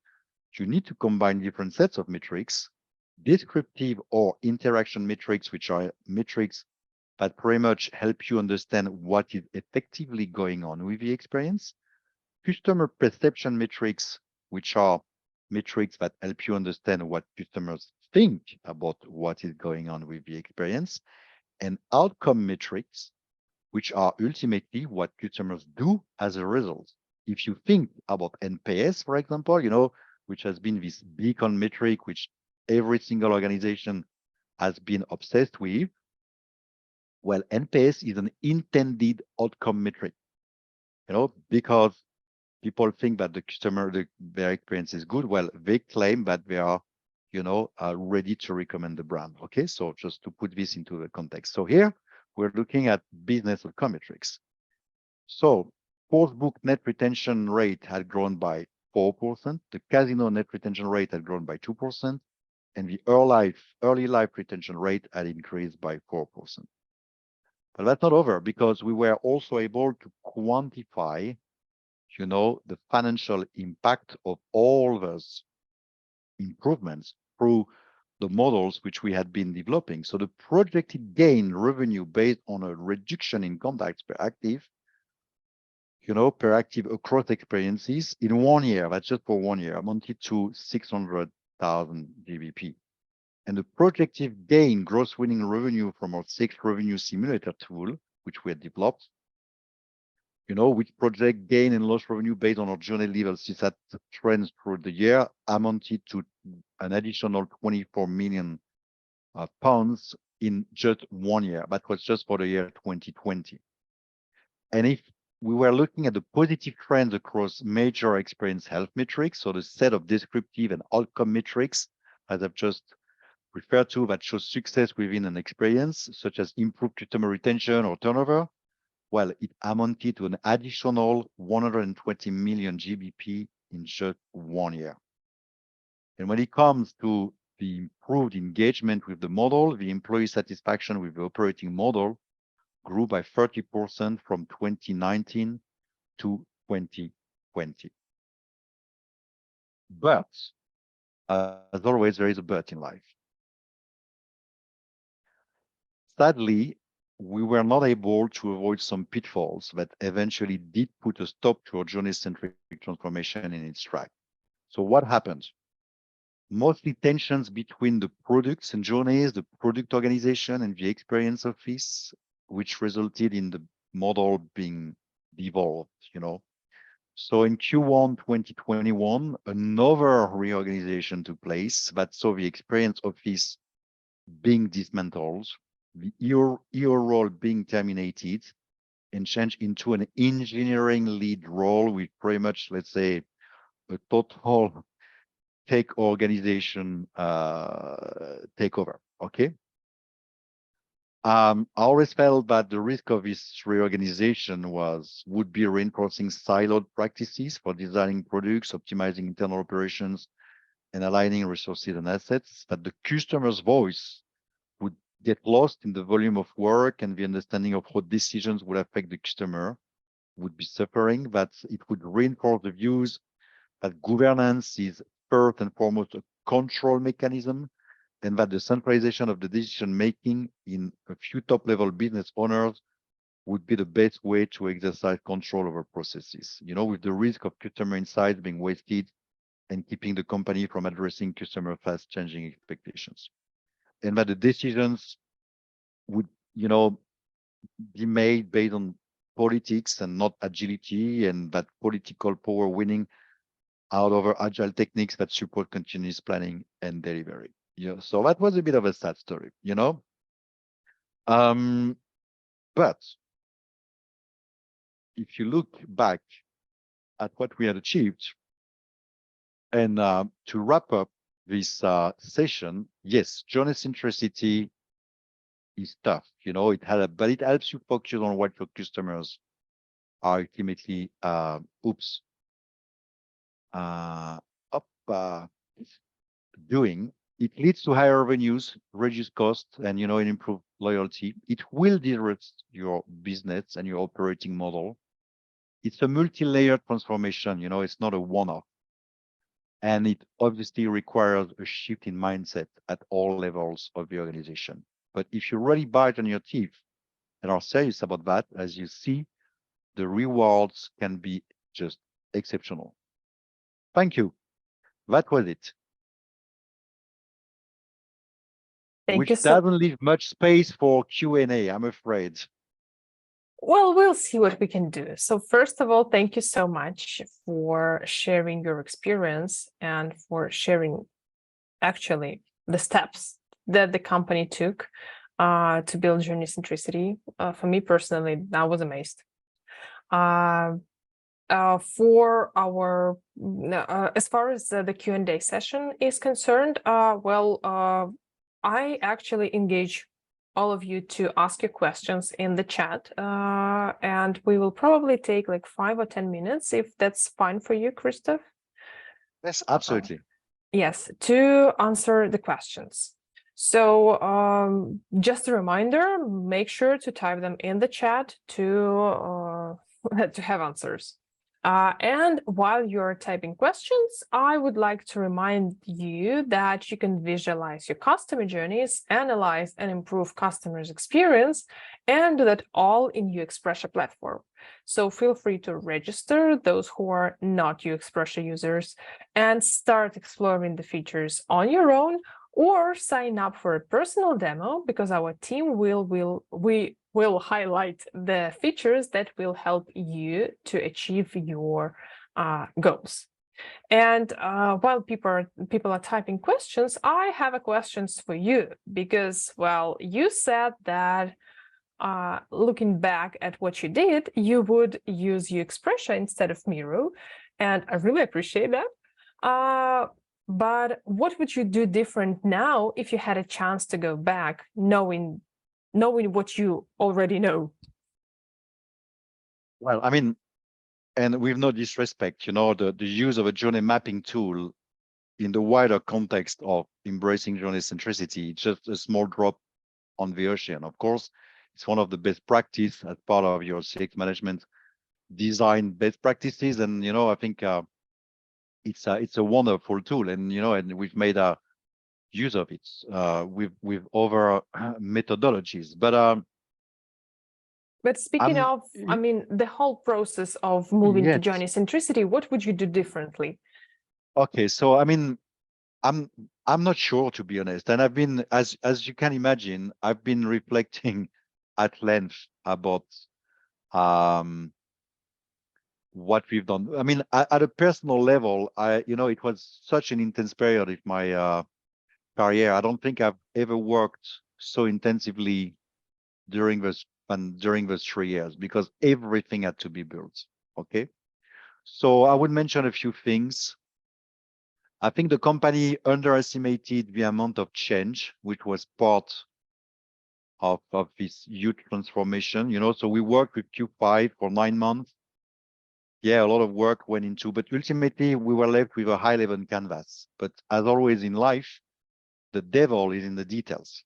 you need to combine different sets of metrics, descriptive or interaction metrics, which are metrics that pretty much help you understand what is effectively going on with the experience, customer perception metrics, which are metrics that help you understand what customers think about what is going on with the experience, and outcome metrics, which are ultimately what customers do as a result. If you think about NPS, for example, which has been this beacon metric, which every single organization has been obsessed with, well, NPS is an intended outcome metric, because people think that their experience is good. Well, they claim that they are, ready to recommend the brand. Okay, so just to put this into the context. So here we're looking at business outcome metrics. So Sportsbook net retention rate had grown by 4%. The casino net retention rate had grown by 2%. And the early life retention rate had increased by 4%. But that's not over, because we were also able to quantify, the financial impact of all those improvements through the models which we had been developing. So the projected gain revenue based on a reduction in contacts per active, per active across experiences in 1 year, that's just for 1 year, amounted to 600,000 GBP. And the projected gain gross winning revenue from our 6 revenue simulator tool, which we had developed, which project gain and loss revenue based on our journey level CSAT trends through the year, amounted to an additional 24 million pounds in just 1 year. That was just for the year 2020. And if we were looking at the positive trends across major experience health metrics, so the set of descriptive and outcome metrics, as I've just referred to, that shows success within an experience, such as improved customer retention or turnover, well, it amounted to an additional 120 million GBP in just 1 year. And when it comes to the improved engagement with the model, the employee satisfaction with the operating model grew by 30% from 2019 to 2020. But, as always, there is a but in life. Sadly, we were not able to avoid some pitfalls that eventually did put a stop to our journey-centric transformation in its track. So what happened? Mostly tensions between the products and journeys, the product organization and the experience office, which resulted in the model being devolved, So in Q1 2021, another reorganization took place that saw the experience office being dismantled, the EO role being terminated, and changed into an engineering lead role with pretty much, let's say, a total tech organization takeover. Okay. I always felt that the risk of this reorganization would be reinforcing siloed practices for designing products, optimizing internal operations, and aligning resources and assets, that the customer's voice would get lost in the volume of work, and the understanding of how decisions would affect the customer would be suffering, that it would reinforce the views that governance is first and foremost a control mechanism, and that the centralization of the decision-making in a few top-level business owners would be the best way to exercise control over processes, with the risk of customer insights being wasted and keeping the company from addressing customer fast-changing expectations. And that the decisions would, be made based on politics and not agility, and that political power winning out over agile techniques that support continuous planning and delivery. Yeah, so that was a bit of a sad story, you know. But if you look back at what we had achieved, and to wrap up this session, yes, journey-centricity is tough. You know, but it helps you focus on what your customers are ultimately, oops, uh, up, doing. It leads to higher revenues, reduce costs, and, and improve loyalty. It will de-risk your business and your operating model. It's a multi-layered transformation. It's not a one-off. And it obviously requires a shift in mindset at all levels of the organization. But if you really bite on your teeth and are serious about that, as you see, the rewards can be just exceptional. Thank you. That was it. Thank you Which so doesn't leave much space for Q&A, I'm afraid. Well, we'll see what we can do. So first of all, thank you so much for sharing your experience and for sharing actually the steps that the company took to build journey-centricity. For me personally, I was amazed. For our, as far as the Q&A session is concerned, I actually engage all of you to ask your questions in the chat, and we will probably take like 5 or 10 minutes, if that's fine for you, Christophe. Yes, absolutely. Yes, to answer the questions. So just a reminder, make sure to type them in the chat to have answers. And while you're typing questions, I would like to remind you that you can visualize your customer journeys, analyze and improve customers' experience, and do that all in UXPressia platform. So feel free to register those who are not UXPressia users and start exploring the features on your own, or sign up for a personal demo, because our team will highlight the features that will help you to achieve your goals. And while people are typing questions, I have a questions for you, because, well, you said that looking back at what you did, you would use UXPressia instead of Miro, and I really appreciate that. But what would you do different now if you had a chance to go back, knowing what you already know? Well, I mean, and with no disrespect, the use of a journey mapping tool in the wider context of embracing journey centricity, it's just a small drop on the ocean. Of course, it's one of the best practice as part of your CX management design best practices. And, I think it's a wonderful tool, and, and we've made a use of it with other methodologies. But speaking of, I mean, the whole process of moving to journey centricity, what would you do differently? Okay, so I mean, I'm not sure, to be honest. And I've been, as you can imagine, I've been reflecting at length about what we've done. I mean, at a personal level, it was such an intense period of my career. I don't think I've ever worked so intensively during those 3 years, because everything had to be built. Okay, so I would mention a few things. I think the company underestimated the amount of change, which was part of this huge transformation. So we worked with Q5 for 9 months. Yeah, a lot of work went into, but ultimately we were left with a high-level canvas. But as always in life, the devil is in the details.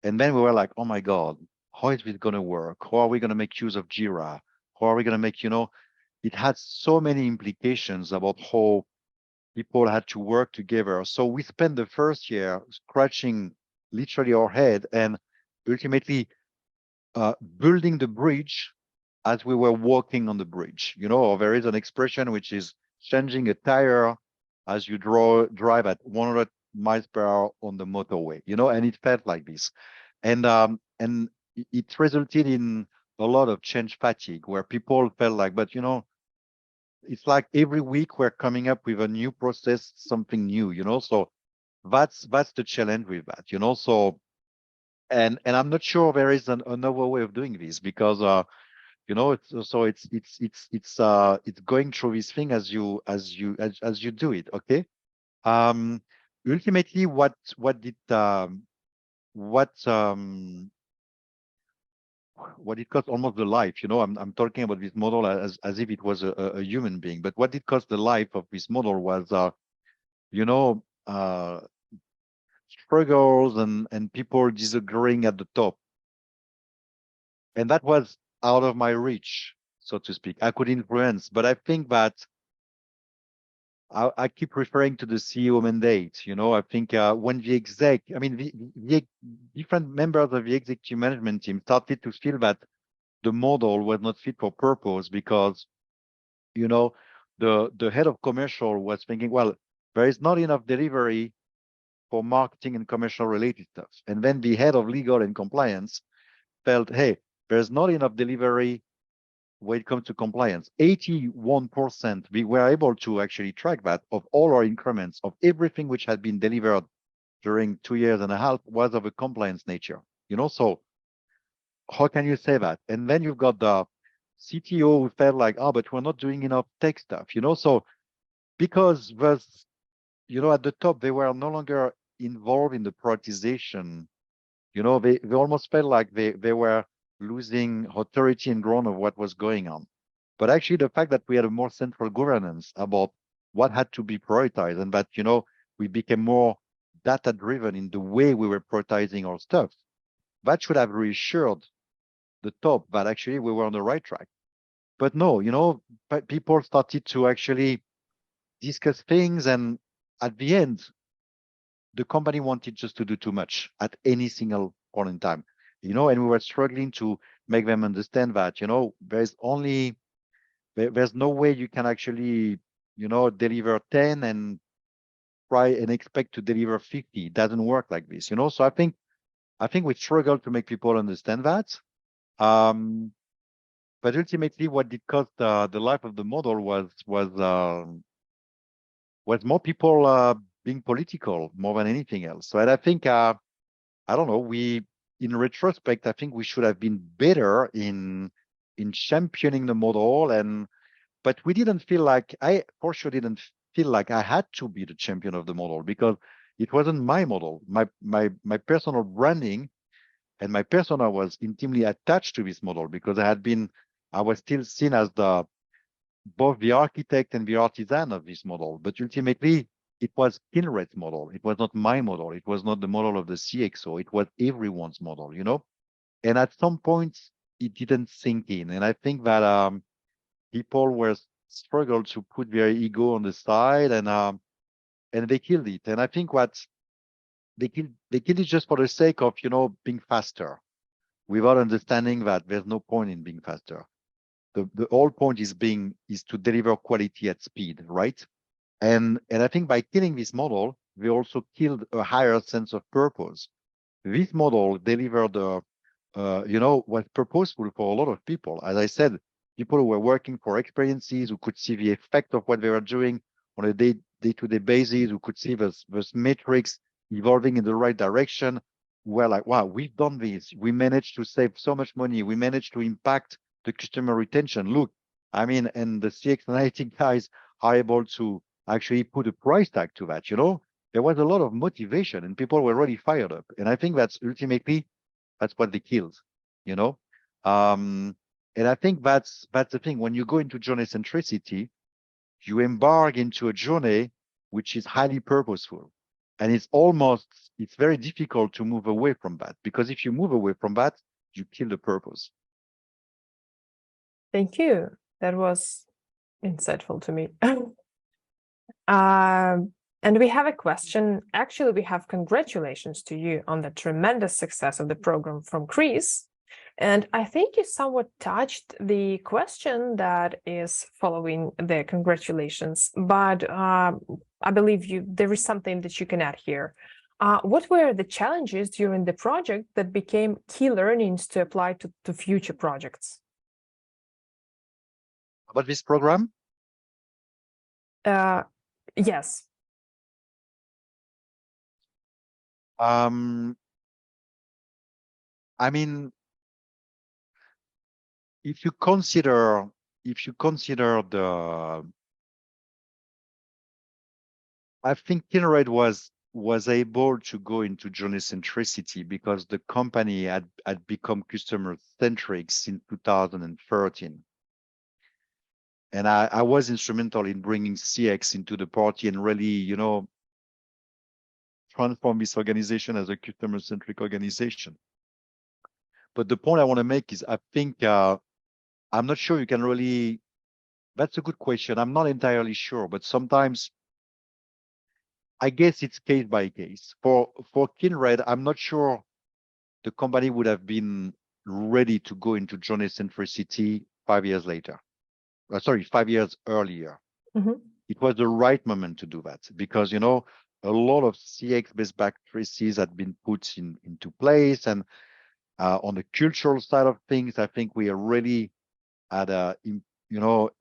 And then we were like, oh my God, how is this going to work? How are we going to make use of Jira? How are we going to make, it had so many implications about how people had to work together. So we spent the first year scratching literally our head and ultimately building the bridge as we were walking on the bridge. There is an expression which is changing a tire as you drive at 100 miles per hour on the motorway, and it felt like this. And it resulted in a lot of change fatigue, where people felt like, but it's like every week we're coming up with a new process, something new, so That's the challenge with that, you know. So and I'm not sure there is another way of doing this because you know it's going through this thing as you do it. Okay. Um, Ultimately, what what it cost almost the life, you know, I'm talking about this model as if it was a human being, but what it cost the life of this model was, you know, struggles and people disagreeing at the top. And that was out of my reach, so to speak. I could influence, but I think that I keep referring to the CEO mandate. You know, I think when the exec, I mean, the different members of the executive management team started to feel that the model was not fit for purpose because, you know, the head of commercial was thinking, well, there is not enough delivery for marketing and commercial related stuff. And then the head of legal and compliance felt, hey, there's not enough delivery when it comes to compliance. 81%, we were able to actually track that of all our increments of everything which had been delivered during 2 years and a half was of a compliance nature. You know, so how can you say that? And then you've got the CTO who felt like, oh, but we're not doing enough tech stuff, you know? So because was, you know, at the top, they were no longer involved in the prioritization. You know, they almost felt like they were losing authority and ground of what was going on. But actually, the fact that we had a more central governance about what had to be prioritized and that, you know, we became more data driven in the way we were prioritizing our stuff, that should have reassured the top that actually we were on the right track. But no, you know, people started to actually discuss things. And at the end, the company wanted just to do too much at any single point in time, you know, and we were struggling to make them understand that, you know, there's no way you can actually, you know, deliver 10 and try and expect to deliver 50. It doesn't work like this, you know. So I think we struggled to make people understand that. Um, but ultimately, what did cost the life of the model was more people being political more than anything else. So and I think I don't know, in retrospect, I think we should have been better in championing the model. And but we didn't feel like I for sure didn't feel like I had to be the champion of the model because it wasn't my model. My personal branding and my persona was intimately attached to this model because I was still seen as the both the architect and the artisan of this model. But ultimately, it was Kindred's model. It was not my model. It was not the model of the CXO. It was everyone's model, you know? And at some point, it didn't sink in. And I think that people were struggled to put their ego on the side and they killed it. And I think what they killed it just for the sake of, you know, being faster without understanding that there's no point in being faster. The whole point is to deliver quality at speed, right? And I think by killing this model, we also killed a higher sense of purpose. This model delivered, you know, was purposeful for a lot of people. As I said, people who were working for experiences, who could see the effect of what they were doing on a day-to-day basis, who could see those metrics evolving in the right direction, were like, wow, we've done this. We managed to save so much money. We managed to impact the customer retention. Look, I mean, and the CX and IT guys are able to actually put a price tag to that, you know? There was a lot of motivation and people were really fired up. And I think that's ultimately, that's what they killed, you know? And I think that's the thing. When you go into journey centricity, you embark into a journey which is highly purposeful. And it's very difficult to move away from that because if you move away from that, you kill the purpose. Thank you. That was insightful to me. And we have a question. Actually, we have congratulations to you on the tremendous success of the program from Chris. And I think you somewhat touched the question that is following the congratulations, but I believe there is something that you can add here. What were the challenges during the project that became key learnings to apply to future projects? About this program? Yes. Um, I mean, if you consider the, I think Kindred was able to go into journey centricity because the company had become customer centric since 2013. And I was instrumental in bringing CX into the party and really, transform this organization as a customer centric organization. But the point I want to make is I think I'm not sure you can really, that's a good question. I'm not entirely sure, but sometimes I guess it's case by case. For Kindred, I'm not sure the company would have been ready to go into journey centricity 5 years later. Sorry, 5 years earlier. Mhm. It was the right moment to do that because, a lot of CX best practices had been put into place. And on the cultural side of things, I think we are really at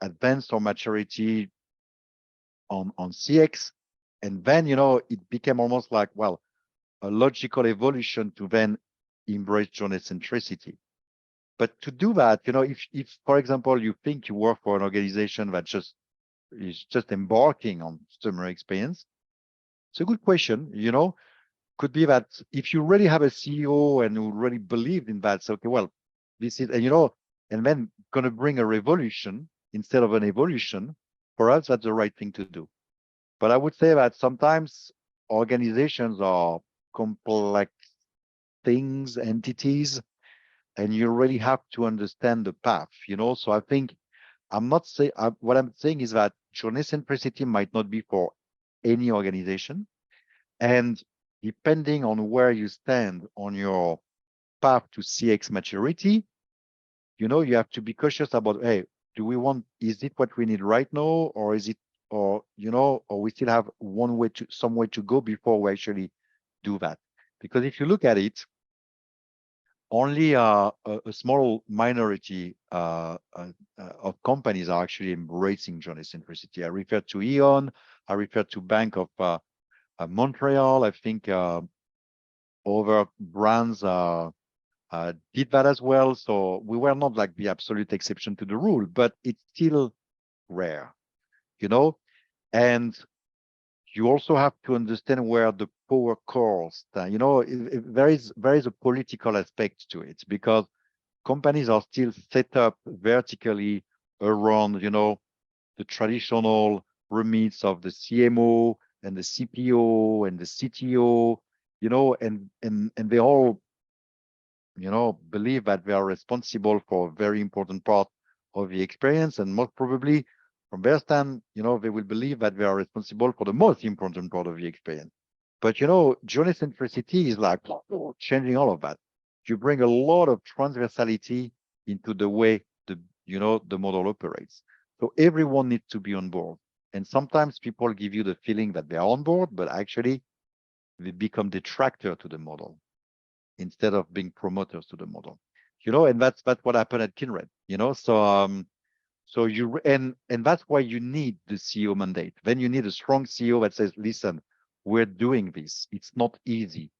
advanced our maturity on CX. And then, it became almost like, well, a logical evolution to then embrace journey centricity. But to do that, if for example, you think you work for an organization that is just embarking on customer experience, it's a good question. Could be that if you really have a CEO and who really believed in that, so okay, well, this is, and then going to bring a revolution instead of an evolution, for us, that's the right thing to do. But I would say that sometimes organizations are complex things, entities, and you really have to understand the path, So I think I'm not saying, what I'm saying is that journey centricity might not be for any organization. And depending on where you stand on your path to CX maturity, you have to be cautious about, hey, is it what we need right now? Or is it, or we still have some way to go before we actually do that? Because if you look at it, only a small minority of companies are actually embracing journey centricity. I refer to Eon, I refer to Bank of Montreal. I think other brands did that as well. So we were not like the absolute exception to the rule, but it's still rare, you know? And you also have to understand where the power cores stand. There is a political aspect to it because companies are still set up vertically around, the traditional remits of the CMO and the CPO and the CTO, and they all, believe that they are responsible for a very important part of the experience. And most probably from their stand, they will believe that they are responsible for the most important part of the experience. But, journey centricity is like changing all of that. You bring a lot of transversality into the way the model operates. So everyone needs to be on board. And sometimes people give you the feeling that they're on board, but actually they become detractor to the model instead of being promoters to the model. And that's what happened at Kindred. And that's why you need the CEO mandate. Then you need a strong CEO that says, listen, we're doing this. It's not easy.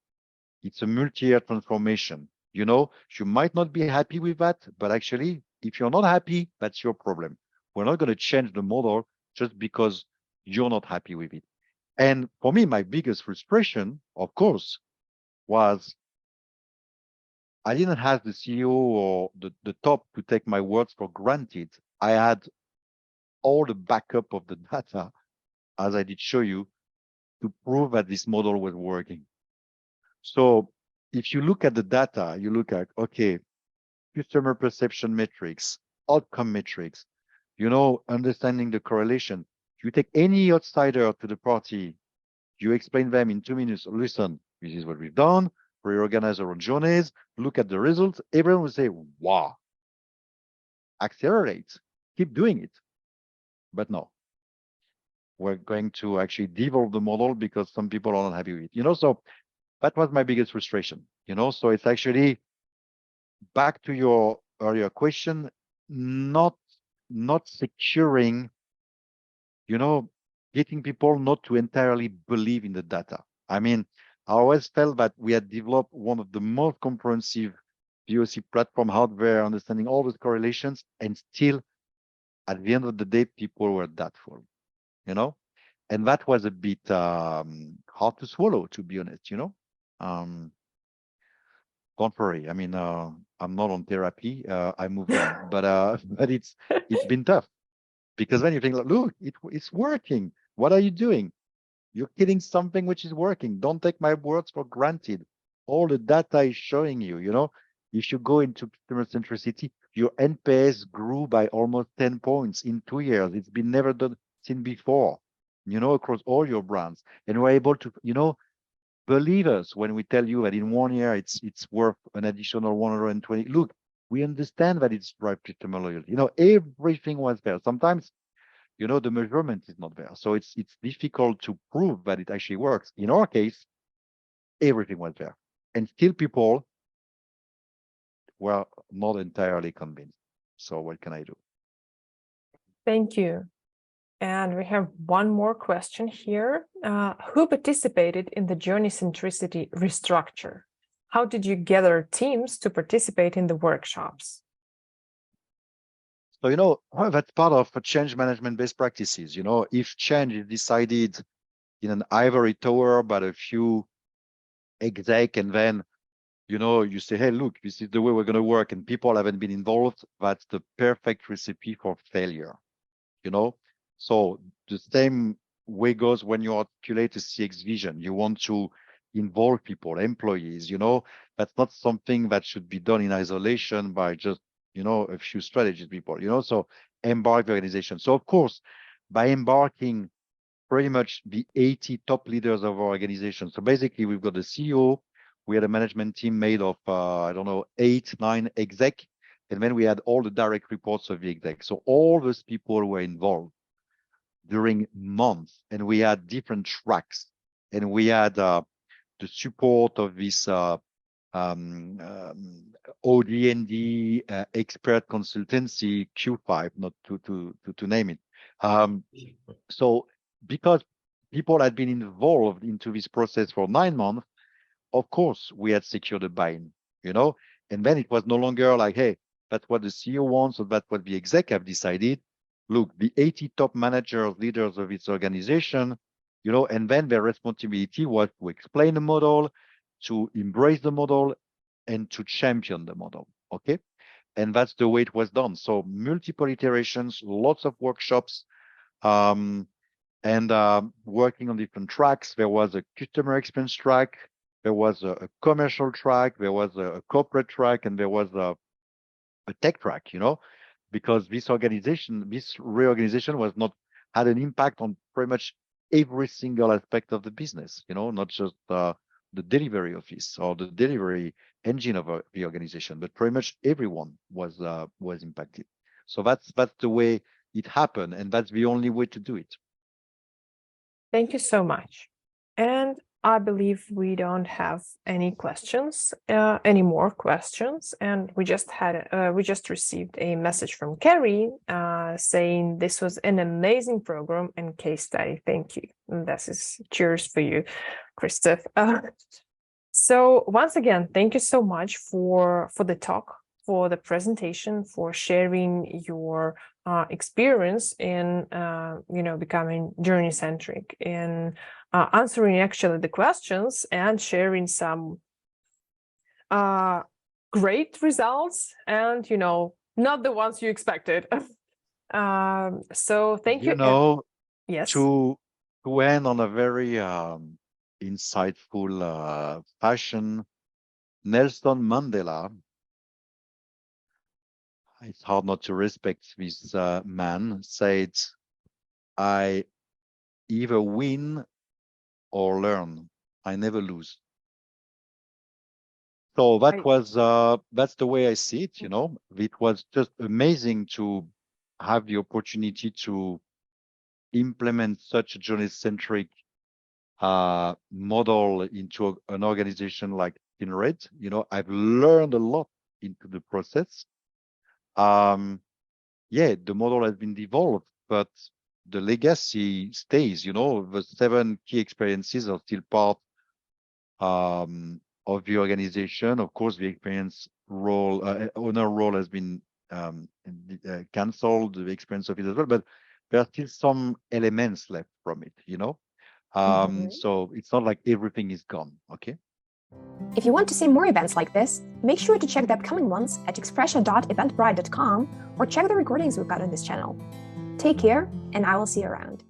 It's a multi-year transformation. You might not be happy with that, but actually, if you're not happy, that's your problem. We're not going to change the model just because you're not happy with it. And for me, my biggest frustration, of course, was I didn't have the CEO or the top to take my words for granted. I had all the backup of the data, as I did show you, to prove that this model was working. So if you look at the data, you look at, okay, customer perception metrics, outcome metrics, understanding the correlation. You take any outsider to the party, you explain them in 2 minutes, listen, this is what we've done, reorganize our journeys, look at the results. Everyone will say, wow, accelerate, keep doing it. But no, we're going to actually devolve the model because some people are not happy with it. So that was my biggest frustration. So it's actually back to your earlier question, not securing, getting people not to entirely believe in the data. I mean, I always felt that we had developed one of the most comprehensive VOC platform out there, understanding all the correlations, and still, at the end of the day, people were doubtful, you know? And that was a bit hard to swallow, to be honest, you know? Don't worry. I mean, I'm not on therapy. I moved on, but it's been tough because then you think, look, it's working. What are you doing? You're killing something which is working. Don't take my words for granted. All the data is showing you, you know, if you go into customer centricity, your NPS grew by almost 10 points in 2 years. It's been never done seen before, you know, across all your brands. And we're able to, you know, believe us when we tell you that in 1 year it's worth an additional 120. Look, we understand that it's drive customer loyalty. You know, everything was there. Sometimes, you know, the measurement is not there. So it's difficult to prove that it actually works. In our case, everything was there. And still people were not entirely convinced. So what can I do? Thank you. And we have one more question here. Who participated in the journey-centricity restructure? How did you gather teams to participate in the workshops? So, you know, that's part of change management best practices. You know, if change is decided in an ivory tower by a few exec, and then, you know, you say, hey, look, this is the way we're going to work, and people haven't been involved, that's the perfect recipe for failure, you know? So the same way goes when you articulate a CX vision. You want to involve people, employees, you know, that's not something that should be done in isolation by just, you know, a few strategies people, you know, so embark the organization. So of course, by embarking pretty much the 80 top leaders of our organization. So basically we've got the CEO, we had a management team made of, I don't know, 8, 9 exec, and then we had all the direct reports of the exec. So all those people were involved during months, and we had different tracks, and we had the support of this OD&D expert consultancy Q5, not to name it. So because people had been involved into this process for 9 months, of course we had secured a buy-in, you know, and then it was no longer like, hey, that's what the CEO wants, or that's what the exec have decided. Look, the 80 top managers, leaders of its organization, you know, and then their responsibility was to explain the model, to embrace the model, and to champion the model. Okay. And that's the way it was done. So multiple iterations, lots of workshops, and working on different tracks. There was a customer experience track, there was a commercial track, there was a corporate track, and there was a tech track, you know, because this reorganization had an impact on pretty much every single aspect of the business, you know, not just the delivery office or the delivery engine of the organization, but pretty much everyone was impacted. So that's the way it happened, and that's the only way to do it. Thank you so much. And I believe we don't have any questions, any more questions. And we just received a message from Carrie saying this was an amazing program and case study. Thank you. And this is cheers for you, Christophe. So once again, thank you so much for the talk, for the presentation, for sharing your experience in becoming journey-centric, in answering actually the questions and sharing some great results and, you know, not the ones you expected. So thank you. You know, yes. To end on a very insightful fashion, Nelson Mandela, it's hard not to respect this man, said, I either win or learn. I never lose. So that's the way I see it, you know. It was just amazing to have the opportunity to implement such a journey-centric model into an organization like Kindred. You know, I've learned a lot into the process. Yeah, the model has been developed, but the legacy stays, you know, the 7 key experiences are still part of the organization. Of course, the experience role, owner role has been cancelled, the experience office as well, but there are still some elements left from it, you know? So it's not like everything is gone, okay? If you want to see more events like this, make sure to check the upcoming ones at expressia.eventbrite.com or check the recordings we've got on this channel. Take care, and I will see you around.